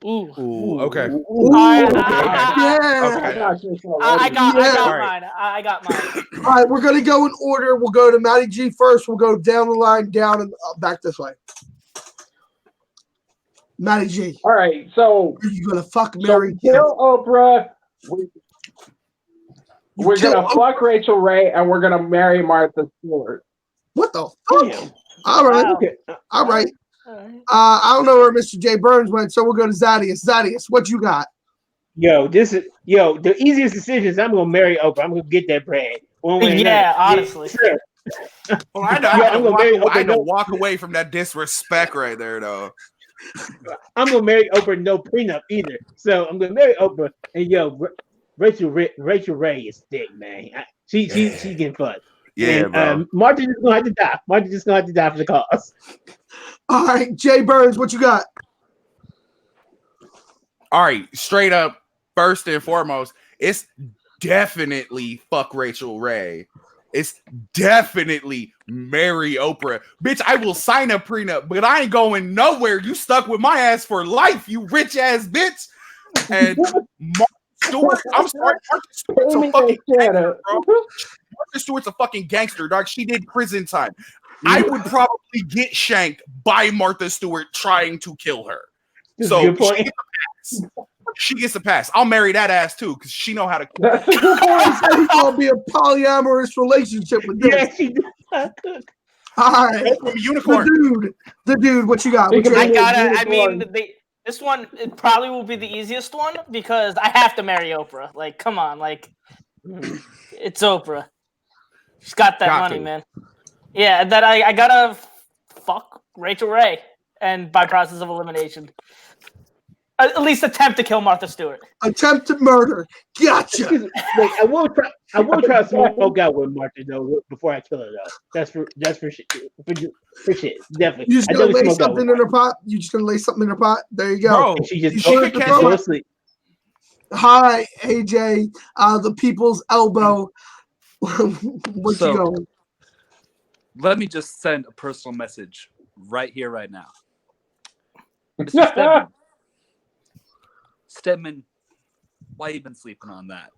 Ooh, okay. I Yeah. got mine. I got mine. All right, we're gonna go in order. We'll go to Matty G first. We'll go down the line, down and back this way. Matty G, All right, so are you gonna fuck, marry, kill? kill Oprah. We're kill gonna fuck Rachel Ray, and we're gonna marry Martha Stewart. What the fuck? Damn. All right, Wow. Okay. all right. All right. I don't know where Mr. J. Burns went, so we'll go to Zadius. Zadius, what you got? The easiest decision is I'm gonna marry Oprah. I'm gonna get that bread. One way or Yeah, another. honestly. Sure. Well, I know, Yeah, I'm gonna marry I Oprah. know walk away from that disrespect right there, though. I'm gonna marry Oprah, no prenup either. So I'm gonna marry Oprah, and Rachel Ray is thick, man. She getting fun. Yeah, And, bro. Martha's just gonna have to die. Martha's just gonna have to die for the cause. All right, Jay Burns, what you got? All right, straight up, first and foremost, it's definitely fuck Rachel Ray. It's definitely marry Oprah. Bitch, I will sign a prenup, but I ain't going nowhere. You stuck with my ass for life, you rich ass bitch. And Martha Stewart, I'm sorry, Martha Stewart's a fucking gangster, bro. Martha Stewart's a fucking gangster, dog. She did prison time. I would probably get shanked by Martha Stewart trying to kill her. This is So a good point. she gets a pass. I'll marry that ass too, because she know how to cook. That's a good He point. said he's gonna be a polyamorous relationship with this. Yeah, she did. All right, From a unicorn. the dude, what you got? What you I got? gotta. I mean, this one it probably will be the easiest one because I have to marry Oprah. Like, come on, like it's Oprah. She's got that money, man. Yeah, that I gotta fuck Rachel Ray, and by process of elimination, at least attempt to kill Martha Stewart. Attempted murder. Gotcha. Wait, I will try to smoke out with Martha though before I kill her though. That's for shit. For shit, definitely. You just I gonna definitely lay smoke out something with in her pot? You just gonna lay something in her pot? There you go. Bro, And she just You go should catch to it. sleep. Hi, AJ. The people's elbow. What So- you going? Let me just send a personal message right here, right now. Mr. Stedman. Stedman, why you been sleeping on that?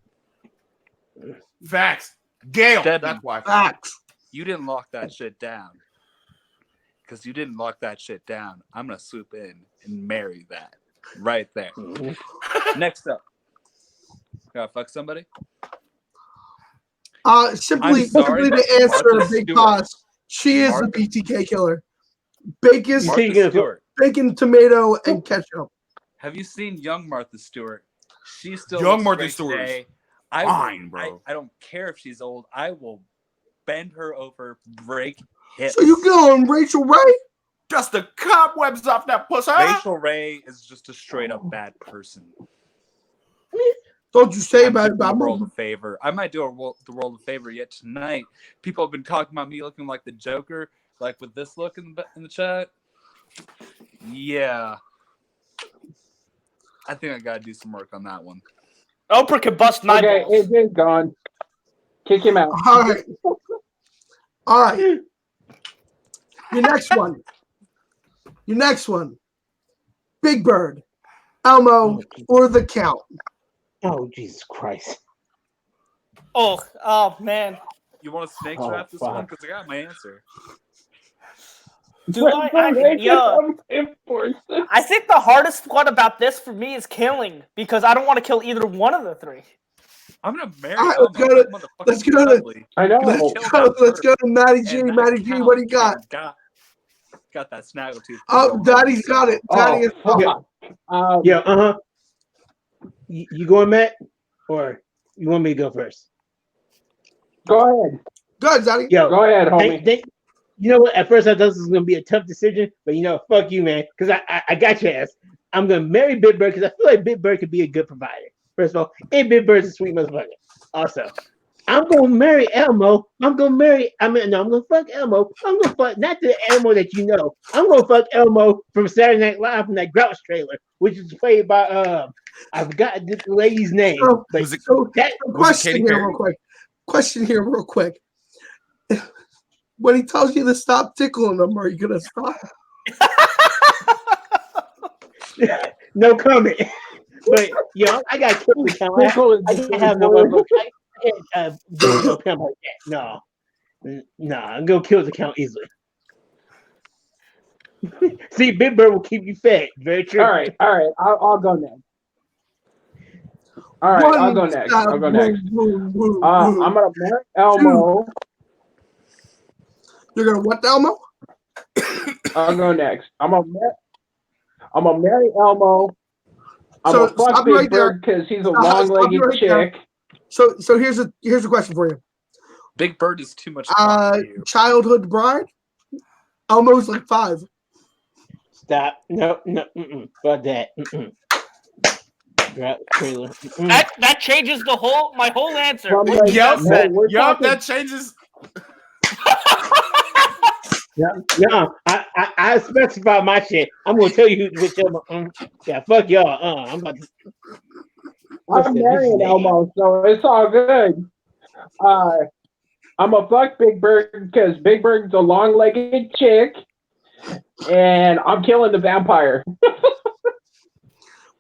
Facts. Gail. Dead. That's why. Facts. You didn't lock that shit down. Because you didn't lock that shit down. I'm going to swoop in and marry that right there. Next up. Gotta fuck somebody? Simply I'm sorry, to answer Martha Big Stewart. Pause. She is Martha- the BTK killer. Bacon, Martha Stewart. bacon, tomato, and ketchup. Have you seen young Martha Stewart? She still Young looks Martha great Stewart is today. fine, bro. I don't care if she's old. I will bend her over, break hips. So you going Rachel Ray? Dust the cobwebs off that pussy. Rachel Ray is just a straight up bad person. Don't you say I'm about doing the world Obama. a favor. I might do the world a favor yet tonight. People have been talking about me looking like the Joker, like with this look in the chat. Yeah, I think I gotta do some work on that one. Oprah could bust my Okay, balls. AJ's gone. Kick him out. All right. All right. Your next one. Big Bird, Elmo, or the Count. Oh, Jesus Christ. Oh man. You want to snake Oh, draft this fuck. one? Because I got my answer. Do yo, Enforce it. I think the hardest one about this for me is killing because I don't want to kill either one of the three. I'm gonna marry All right, Elmo. let's go to- That motherfucker's let's go to- ugly. I know. Let's go to Matty G. And that Matty G, what do you got? Count got that snaggletooth. Oh, Daddy's got it. Daddy Oh, is fuck. Yeah, You going, Matt? Or you want me to go first? Go ahead. good, Daddy. Yo, Go ahead, homie. you know what? At first, I thought this was going to be a tough decision, but fuck you, man. Because I got your ass. I'm going to marry Big Bird because I feel like Big Bird could be a good provider. First of all, and Big Bird's a sweet motherfucker. Also, I'm going to marry Elmo. I'm going to fuck Elmo. I'm going to fuck, not the Elmo that you know. I'm going to fuck Elmo from Saturday Night Live from that Grouch trailer, which is played by, I forgot the lady's name. So- But Was it- that, Question Katy here, Perry? real quick. Question here, real quick. When he tells you to stop tickling him, are you gonna stop? no comment. But I got to kill the count. I can't have no motherfucker. I can't do no pimp like that. No, I'm gonna kill the count easily. See, Big Bird will keep you fed. Very true. All right. I'll go next. All right, I'll go next. I'm gonna marry Elmo. You're gonna what, Elmo? I'll go next. I'm gonna marry Elmo. I'm So, gonna fuck stop Big right there. Bird because he's a Stop long-legged right there. chick. So here's a question for you. Big Bird is too much fun for you. Childhood bride. Elmo's like 5. Stop. No. Fuck that. Drop trailer. That changes my whole answer. From the- Yup, No, we're talking- that changes. Yeah, I specify my shit. I'm gonna tell you which Elmo. Yeah, fuck y'all. I'm about to. I'm marrying Elmo, so it's all good. I'm gonna fuck Big Bird because Big Bird's a long-legged chick, and I'm killing the vampire.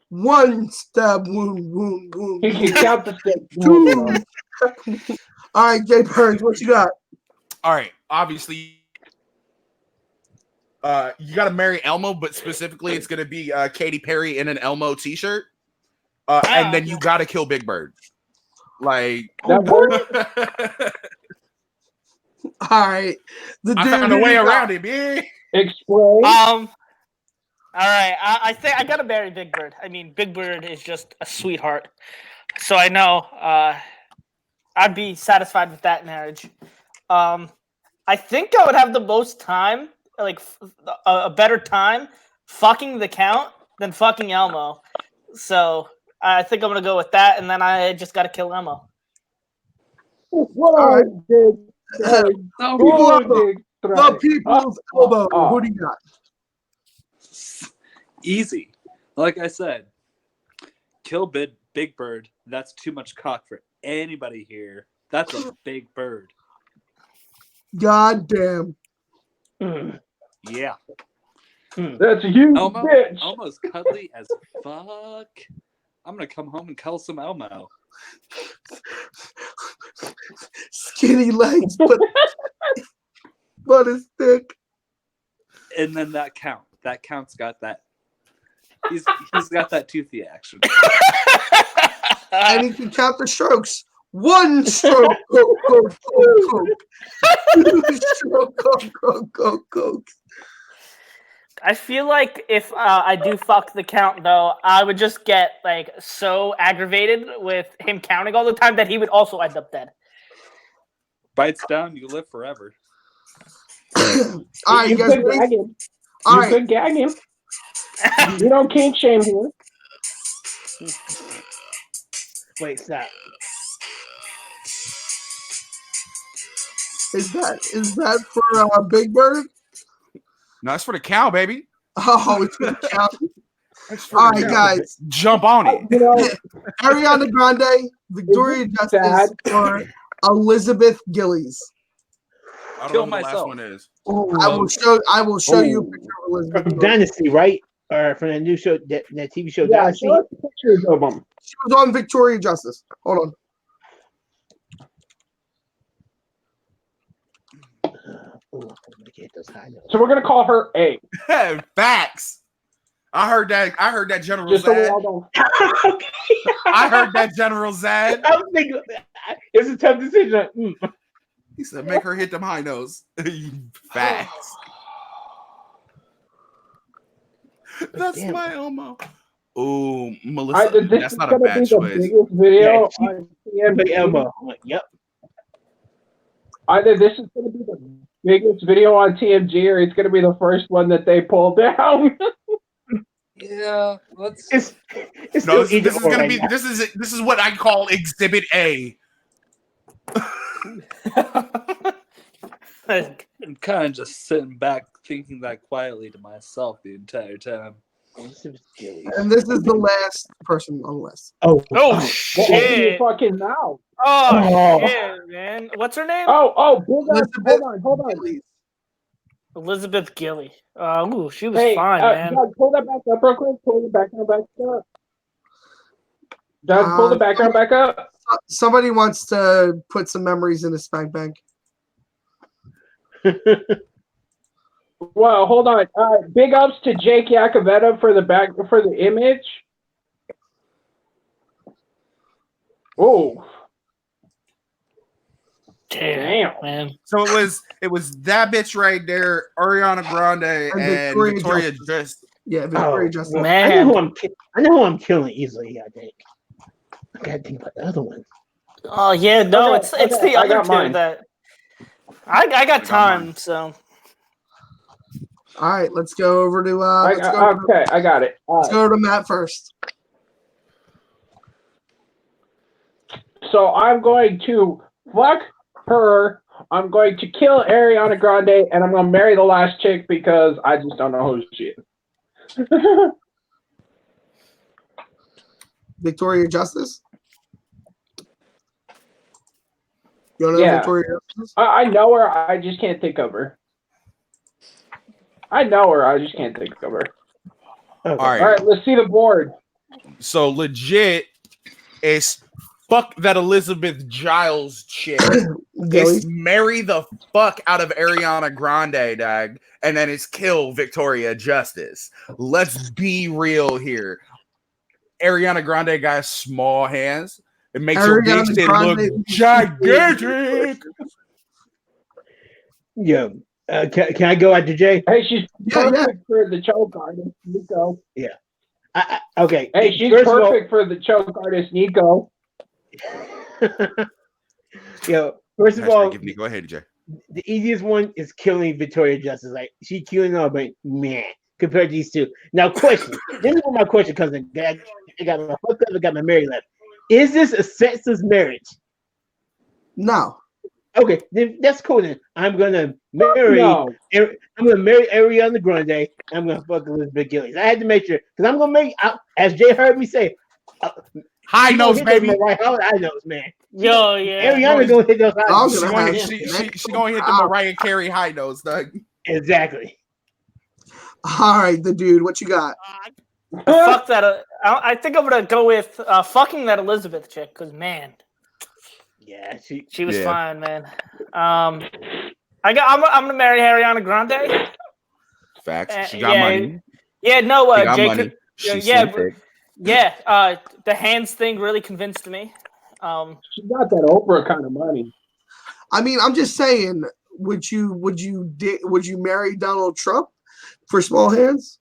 One stab wound. You can count the sticks. 2. All right, Jay Burns, what you got? All right, obviously, you got to marry Elmo, but specifically, it's going to be Katy Perry in an Elmo T-shirt, and then you got to kill Big Bird. Like, That works. All right, I found a way around it, man. Explain. All right, I think I gotta marry Big Bird. I mean, Big Bird is just a sweetheart, so I know I'd be satisfied with that marriage. I think I would have the most time, like a better time, fucking the Count than fucking Elmo. So I think I'm gonna go with that, and then I just gotta kill Elmo. What All right. Big The people's elbow. Who do you got? Easy. Like I said, kill Big Bird. That's too much cock for anybody here. That's a big bird. God damn. Yeah. That's a huge Elmo, bitch. Elmo's cuddly as fuck. I'm gonna come home and cuddle some Elmo. Skinny legs, but it's thick. And then that Count's got that. He's got that toothy action. And he can count the strokes. 1 stroke, go. 2 stroke, go. I feel like if I do fuck the count, though, I would just get like so aggravated with him counting all the time that he would also end up dead. Bites down, you live forever. All right, You you guys could ready? gag him. All You right. could gag him. You don't kink shame here. Wait, stop. Is that for Big Bird? No, that's for the cow, baby. Oh, it's for the count. That's for All the right, cow. guys. Jump on it. You know, Ariana Grande, Victoria Justice, sad? or Elizabeth Gillies. I don't Kill know who the last myself. one is. I will show you a Oh. picture of Elizabeth From Gillies. Dynasty, right? Or from that new show, that TV show yeah, Dynasty. show us pictures of them. She was on Victoria Justice. Hold on. Oh, I'm gonna get those high notes. So we're gonna call her A. Facts. I heard that General Just so we Zad. all know. Okay. I heard that General Zad. I was thinking it's a tough decision. He said, make her hit them high notes. Facts. That's Damn. my Elmo. Oh, Melissa. This That's is not a gonna be bad the choice. biggest video Yeah, on Big TMZ. Elmo. I'm like, yep. Either this is gonna be the biggest video on TMG, or it's gonna be the first one that they pull down. Yeah, let's. It's No, still this either is or gonna right be now. this is what I call Exhibit A. I'm kind of just sitting back thinking that quietly to myself the entire time. And this is the last person on the list. Oh, Oh What open your shit! fucking mouth? Oh Oh. shit, man! What's her name? Oh, big up. Elizabeth Hold on. Gillies. Elizabeth Gilly. Ooh, she was Hey, fine, man. Doug, pull that back up real quick. Pull the background back up. Doug, pull the background back up. Somebody wants to put some memories in a spank bank. Well, hold on. Big ups to Jake Iacovetta for the image. Oh, damn. Man. So it was that bitch right there, Ariana Grande and Victoria Justice. Yeah, Victoria Oh, Justice. well, Man. I know who I'm killing easily. I think. I gotta think about the other one. Oh yeah, no, Okay, it's okay, the I other got two mine. that I got time. mine. So All right, let's go over to I got it. let's go to Matt first. So I'm going to fuck her. I'm going to kill Ariana Grande, and I'm going to marry the last chick because I just don't know who she is. Victoria Justice. You don't know Yeah. Victoria Justice? I know her. I just can't think of her. I know her. I just can't think of her. Okay. All right. All right, let's see the board. So legit, it's fuck that Elizabeth Giles chick. Gilly. It's marry the fuck out of Ariana Grande, dog, and then it's kill Victoria Justice. Let's be real here. Ariana Grande got small hands. It makes her big Ariana shit Grande- look gigantic. Yeah. Can I go after Jay? Hey, she's Yeah, perfect for the choke artist, Nico. Okay. Hey, she's First of all- perfect for the choke artist, Nico. Yo, first of all, Go ahead, Jay. the easiest one is killing Victoria Justice. Like she killing her, but man, compared to these two. Now, question. This is where my question comes in. I got my fucked up. I got my married left. Is this a sexless marriage? No. Okay, then that's cool. Then I'm gonna marry. No. I'm gonna marry Ariana Grande. I'm gonna fuck Elizabeth Gillies. I had to make sure because I'm gonna make. As Jay heard me say, High she gonna nose, hit those baby. Mariah high notes, man. yo, yeah. Ariana gonna hit those high I notes. was She gonna gonna, have- she gonna hit the Mariah Carey high notes, dog. Exactly. All right, the dude. What you got? Fuck that. I think I'm gonna go with fucking that Elizabeth chick because man, Yeah, she was Yeah. fine, man. I'm gonna marry Ariana Grande. Facts. She got yeah, money. Yeah, no, She got Jay money. could- She's yeah, slim thick. yeah. The hands thing really convinced me. She got that Oprah kind of money. I mean, I'm just saying. Would you marry Donald Trump? for small hands?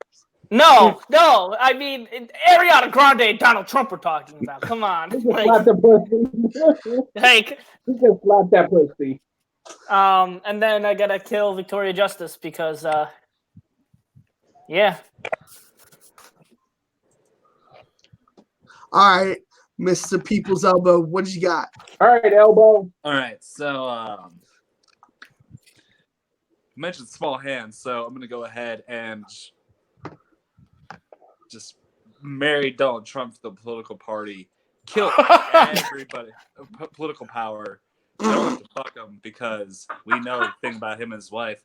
No. I mean, Ariana Grande and Donald Trump we're talking about. Come on. He just slapped the pussy. Like, He just slapped that pussy. and then I gotta kill Victoria Justice because, yeah. All right, Mr. People's Elbow, what you got? All right, elbow. All right, so you mentioned small hands, so I'm gonna go ahead and just marry Donald Trump to the political party, kill everybody, political power. We don't have to fuck him because we know the thing about him and his wife.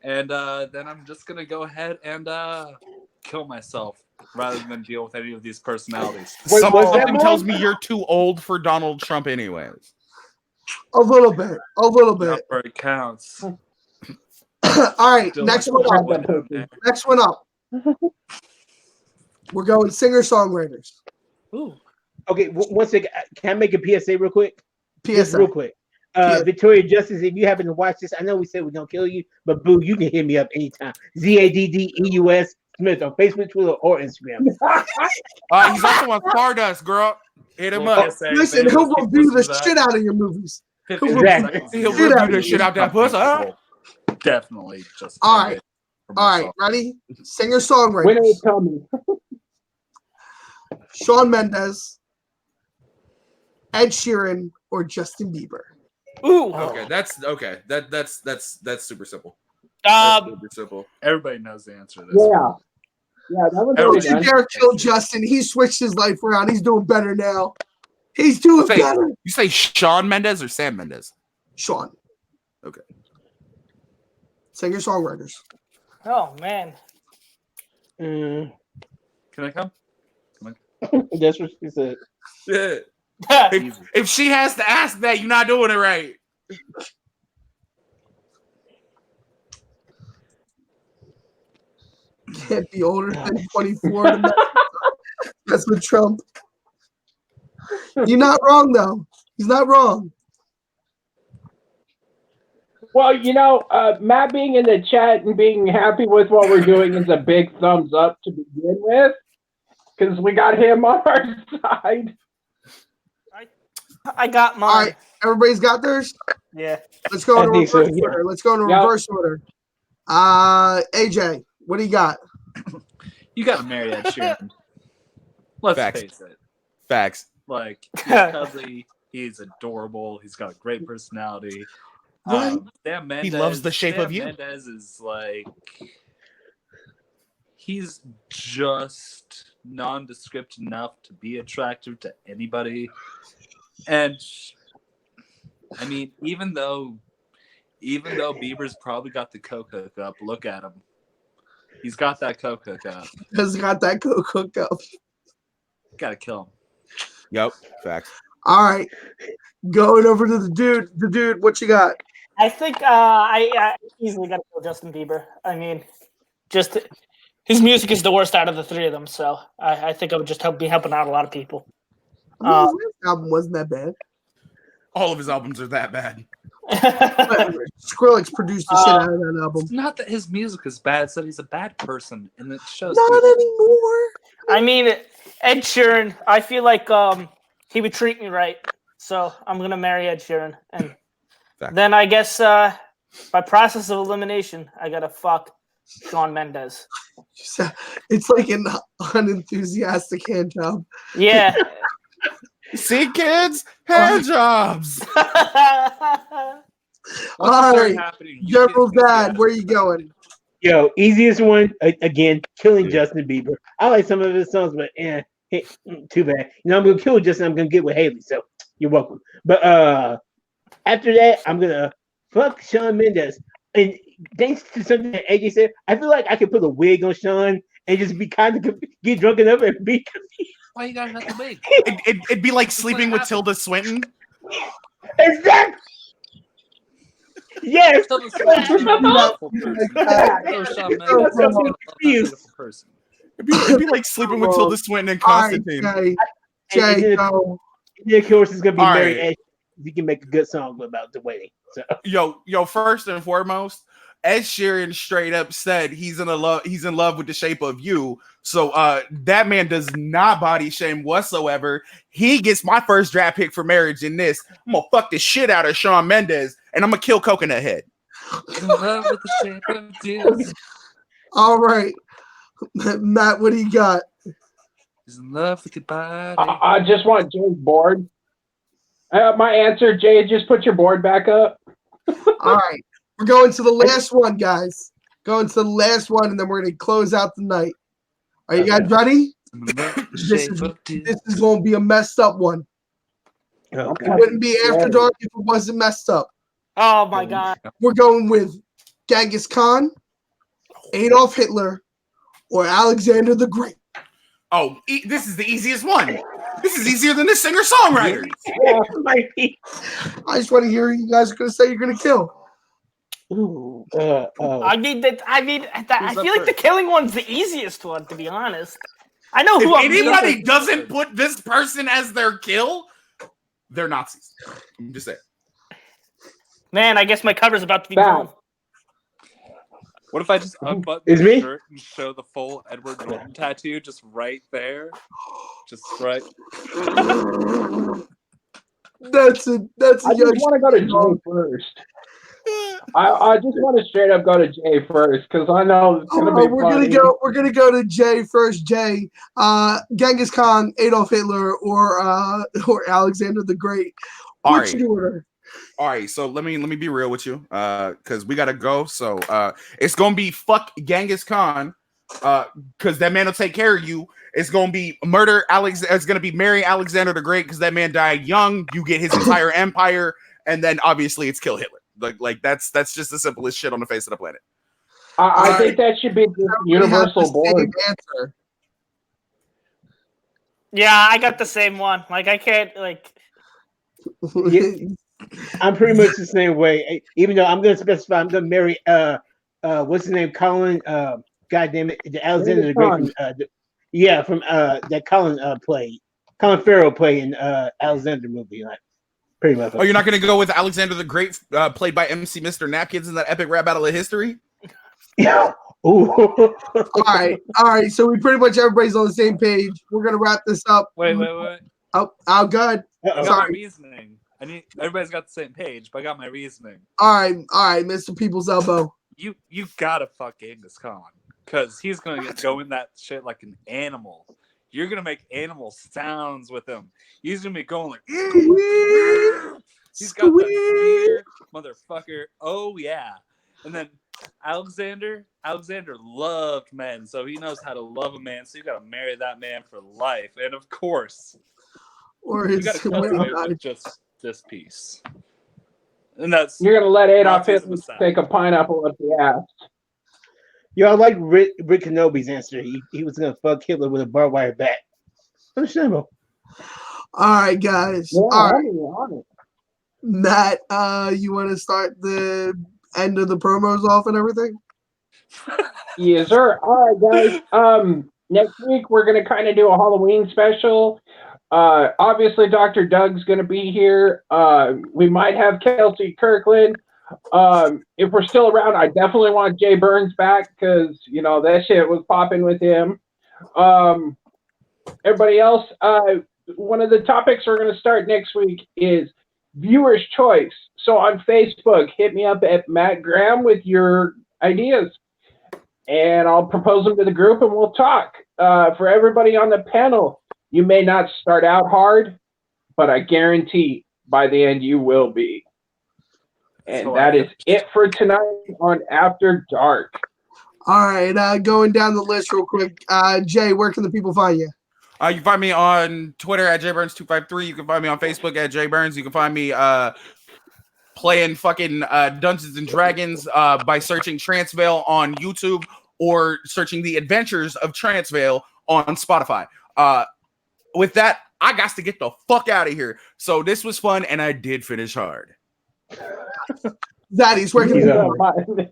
And then I'm just gonna go ahead and kill myself rather than deal with any of these personalities. Wait, was that Something wrong? tells me you're too old for Donald Trump, anyways. A little bit. Not where it counts. All right, Still next like one up. Slap that pussy. Next one up. We're going singer-songwriters. Ooh. Okay, one second. Can I make a PSA real quick? Just PSA. real quick. Yeah. Victoria Justice, if you happen to watch this, I know we said we're gonna kill you, but boo, you can hit me up anytime. ZADDEUS Smith on Facebook, Twitter, or Instagram. He's also on Stardust, girl. Hit him Well, up. PSA, Listen, man, he'll just keep review the listening to that. shit out of your movies. 15 Exactly. seconds. He'll Shit out review the of shit out that pussy. Huh? Definitely just All can't right. wait for All right, myself. ready? When Singer-songwriters. it's coming. Shawn Mendes, Ed Sheeran, or Justin Bieber. Ooh. Okay, that's okay. That's super simple. That's super simple. Everybody knows the answer to this. Yeah. Yeah, that was Every really Don't you done. dare kill Justin. He switched his life around. He's doing better now. He's doing Say, better. you say Shawn Mendes or Sam Mendes? Sean. Okay. Singer-songwriters. Oh man. Mm, Can I come? that's what she said. Yeah. Easy. If she has to ask that, you're not doing it right. Can't be older than 24 to mess with Trump. You're not wrong, though. He's not wrong. Well, you know, Matt being in the chat and being happy with what we're doing is a big thumbs up to begin with, because we got him on our side. I got mine. All right, everybody's got theirs? Yeah. Let's go I in think so, reverse yeah. order. Let's go in Yep. reverse order. AJ, what do you got? You gotta marry Ed Sheeran. Let's Facts. face it. Facts. Like, he's cuddly, he's adorable, he's got a great personality. Right. Sam Mendes, loves the shape Sam of you. Mendes is like, he's just nondescript enough to be attractive to anybody. And I mean, even though Bieber's probably got the coke hookup, look at him. He's got that coke hookup. Has got that cook up. Gotta kill him. Yep. Facts. All right, going over to the dude. The dude, what you got? I think I easily got to kill Justin Bieber. I mean, just his music is the worst out of the three of them, so I think I would just be helping out a lot of people. I mean, his last album wasn't that bad. All of his albums are that bad. Whatever. Skrillex produced the shit out of that album. It's not that his music is bad, it's that he's a bad person, and it shows. Not anymore. I mean, Ed Sheeran. I feel like he would treat me right, so I'm gonna marry Ed Sheeran, and Fact. then I guess by process of elimination, I gotta fuck Shawn Mendes. It's like an unenthusiastic hand job. Yeah. See, kids, hand jobs. All right, General Dad, where you going? Yo, easiest one again, killing Justin Bieber. I like some of his songs, but too bad. You know, I'm gonna kill Justin. I'm gonna get with Haley, so you're welcome. But after that, I'm gonna fuck Shawn Mendes. And thanks to something that AJ said, I feel like I could put a wig on Shawn and just be kind of get drunk enough and be. Why you gotta have the wig? It'd be like sleeping with Tilda Swinton. Exactly. Yes. Tilda Swinton's a beautiful person. So Shawn Mendes is a beautiful person. It'd be like sleeping with Tilda Swinton and All right, Constantine. Jay, go. Of course, it's gonna be All Mary right. Ashley. You can make a good song about the wedding. So Yo, first and foremost, Ed Sheeran straight up said he's in love with The Shape of You. So that man does not body shame whatsoever. He gets my first draft pick for marriage in this. I'm gonna fuck the shit out of Shawn Mendes and I'm gonna kill Coconut Head. In love with the shape of you. All right, Matt, what do you got? He's in love with your body. I just want Jay's board. My answer, Jay, just put your board back up. All right, we're going to the last one, guys. Going to the last one, and then we're going to close out the night. Are you guys ready? In love with the This shape is, of you. this is going to be a messed up one. Oh, It God. wouldn't be After Dark if it wasn't messed up. Oh my god. We're going with Genghis Khan, Adolf Hitler, or Alexander the Great. Oh, this is the easiest one. This is easier than the singer-songwriters. Might be. I just want to hear you guys are going to say you're going to kill. Ooh, I mean, I Who's feel up like the first? killing one's the easiest one, to be honest. I know If who I'm anybody leaning- doesn't put this person as their kill, they're Nazis. I'm just saying. Man, I guess my cover's about to be Bad. blown. What if I just unbutton It's the me? shirt and show the full Edward Norton tattoo just right there? Just right. That's a I just young want to go to Jay first. I just want to straight up go to Jay first because I know it's gonna be we're funny. gonna go to Jay first. Jay, Genghis Khan, Adolf Hitler, or Alexander the Great. All Which right. order? All right, so let me be real with you, because we gotta go. So it's gonna be fuck Genghis Khan, because that man will take care of you. It's gonna be murder Alex. It's gonna be marry Alexander the Great because that man died young. You get his entire empire, and then obviously it's kill Hitler. Like that's just the simplest shit on the face of the planet. I think that should be the We have the universal same board. answer. Yeah, I got the same one. Like, I can't, like... I'm pretty much the same way. Even though I'm gonna specify, I'm gonna marry what's his name, Colin. God damn it, the Alexander the Great from from that Colin played. Colin Farrell played in Alexander movie, like pretty much. Oh, you're not gonna go with Alexander the Great, played by MC Mr. Napkins in that epic rap battle of history? Yeah. Ooh. all right. So we pretty much everybody's on the same page. We're gonna wrap this up. Wait. Oh, good. I got my Sorry. reasoning. Everybody's got the same page, but I got my reasoning. All right, Mr. People's Elbow. You gotta fuck Genghis Khan because he's gonna go in that shit like an animal. You're gonna make animal sounds with him. He's gonna be going like. He's got that fear, motherfucker. Oh yeah. And then Alexander loved men, so he knows how to love a man. So you gotta marry that man for life. And of course, Or you his gotta cut away with just this piece. And that's You're gonna let Adolf Nazis Hitler aside. take a pineapple up the ass. Yo, I like Rick Kenobi's answer. He was gonna fuck Hitler with a barbed wire bat. Understandable. All right, guys. Yeah, All right, I'm on it. Matt. You want to start the end of the promos off and everything? Yes, sir. All right, guys. Next week we're gonna kind of do a Halloween special. Obviously, Dr. Doug's gonna be here. We might have Kelsey Kirkland. If we're still around, I definitely want Jay Burns back because that shit was popping with him. Everybody else, one of the topics we're gonna start next week is viewers' choice. So on Facebook, hit me up at Matt Graham with your ideas, and I'll propose them to the group, and we'll talk. For everybody on the panel, you may not start out hard, but I guarantee by the end you will be. And So that is it for tonight on After Dark. All right, going down the list real quick. Jay, where can the people find you? You can find me on Twitter at jburns253. You can find me on Facebook at jburns. You can find me playing fucking Dungeons and Dragons by searching Transvale on YouTube or searching The Adventures of Transvale on Spotify. With that, I got to get the fuck out of here. So this was fun, and I did finish hard. Zaddies, where can the people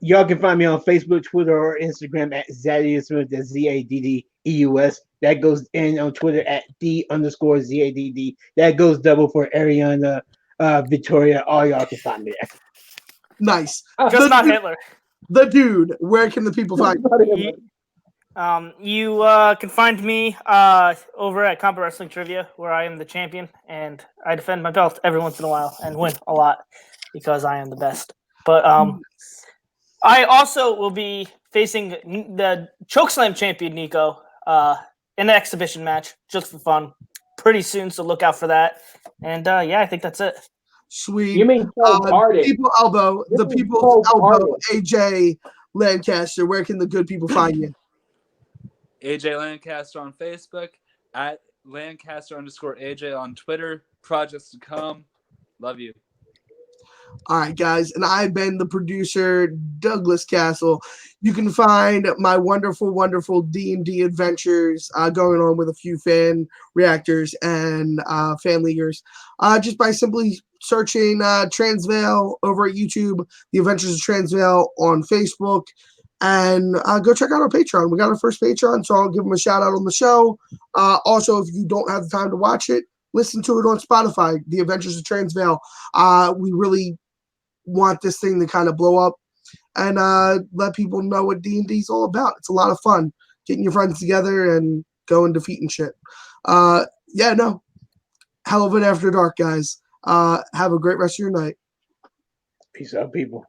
Y'all can find me on Facebook, Twitter, or Instagram at Zaddius, that's ZADDEUS. That goes in on Twitter at _ZADD. That goes double for Ariana, Victoria. All y'all can find me there. Nice. Just The not dude- Hitler. The dude. Where can the people find you? You can find me over at Combat Wrestling Trivia, where I am the champion, and I defend my belt every once in a while and win a lot because I am the best. But I also will be facing the Chokeslam champion Nico in an exhibition match just for fun pretty soon, so look out for that. And yeah, I think that's it. Sweet. You mean artist? People elbow. This The is people's Cold elbow. Artist. AJ Lancaster. Where can the good people find you? AJ Lancaster on Facebook, at Lancaster_AJ on Twitter. Projects to come. Love you. All right, guys, and I've been the producer, Douglas Castle. You can find my wonderful, wonderful D&D adventures going on with a few fan reactors and fan leaguers just by simply searching Transvail over at YouTube, The Adventures of Transvail on Facebook, and go check out our Patreon. We got our first Patreon, so I'll give them a shout out on the show. Also, if you don't have the time to watch it, listen to it on Spotify, The Adventures of Transvail. We really want this thing to kind of blow up and let people know what D&D is all about. It's a lot of fun getting your friends together and going defeating shit. Hell of an After Dark, guys. Have a great rest of your night. Peace out, people.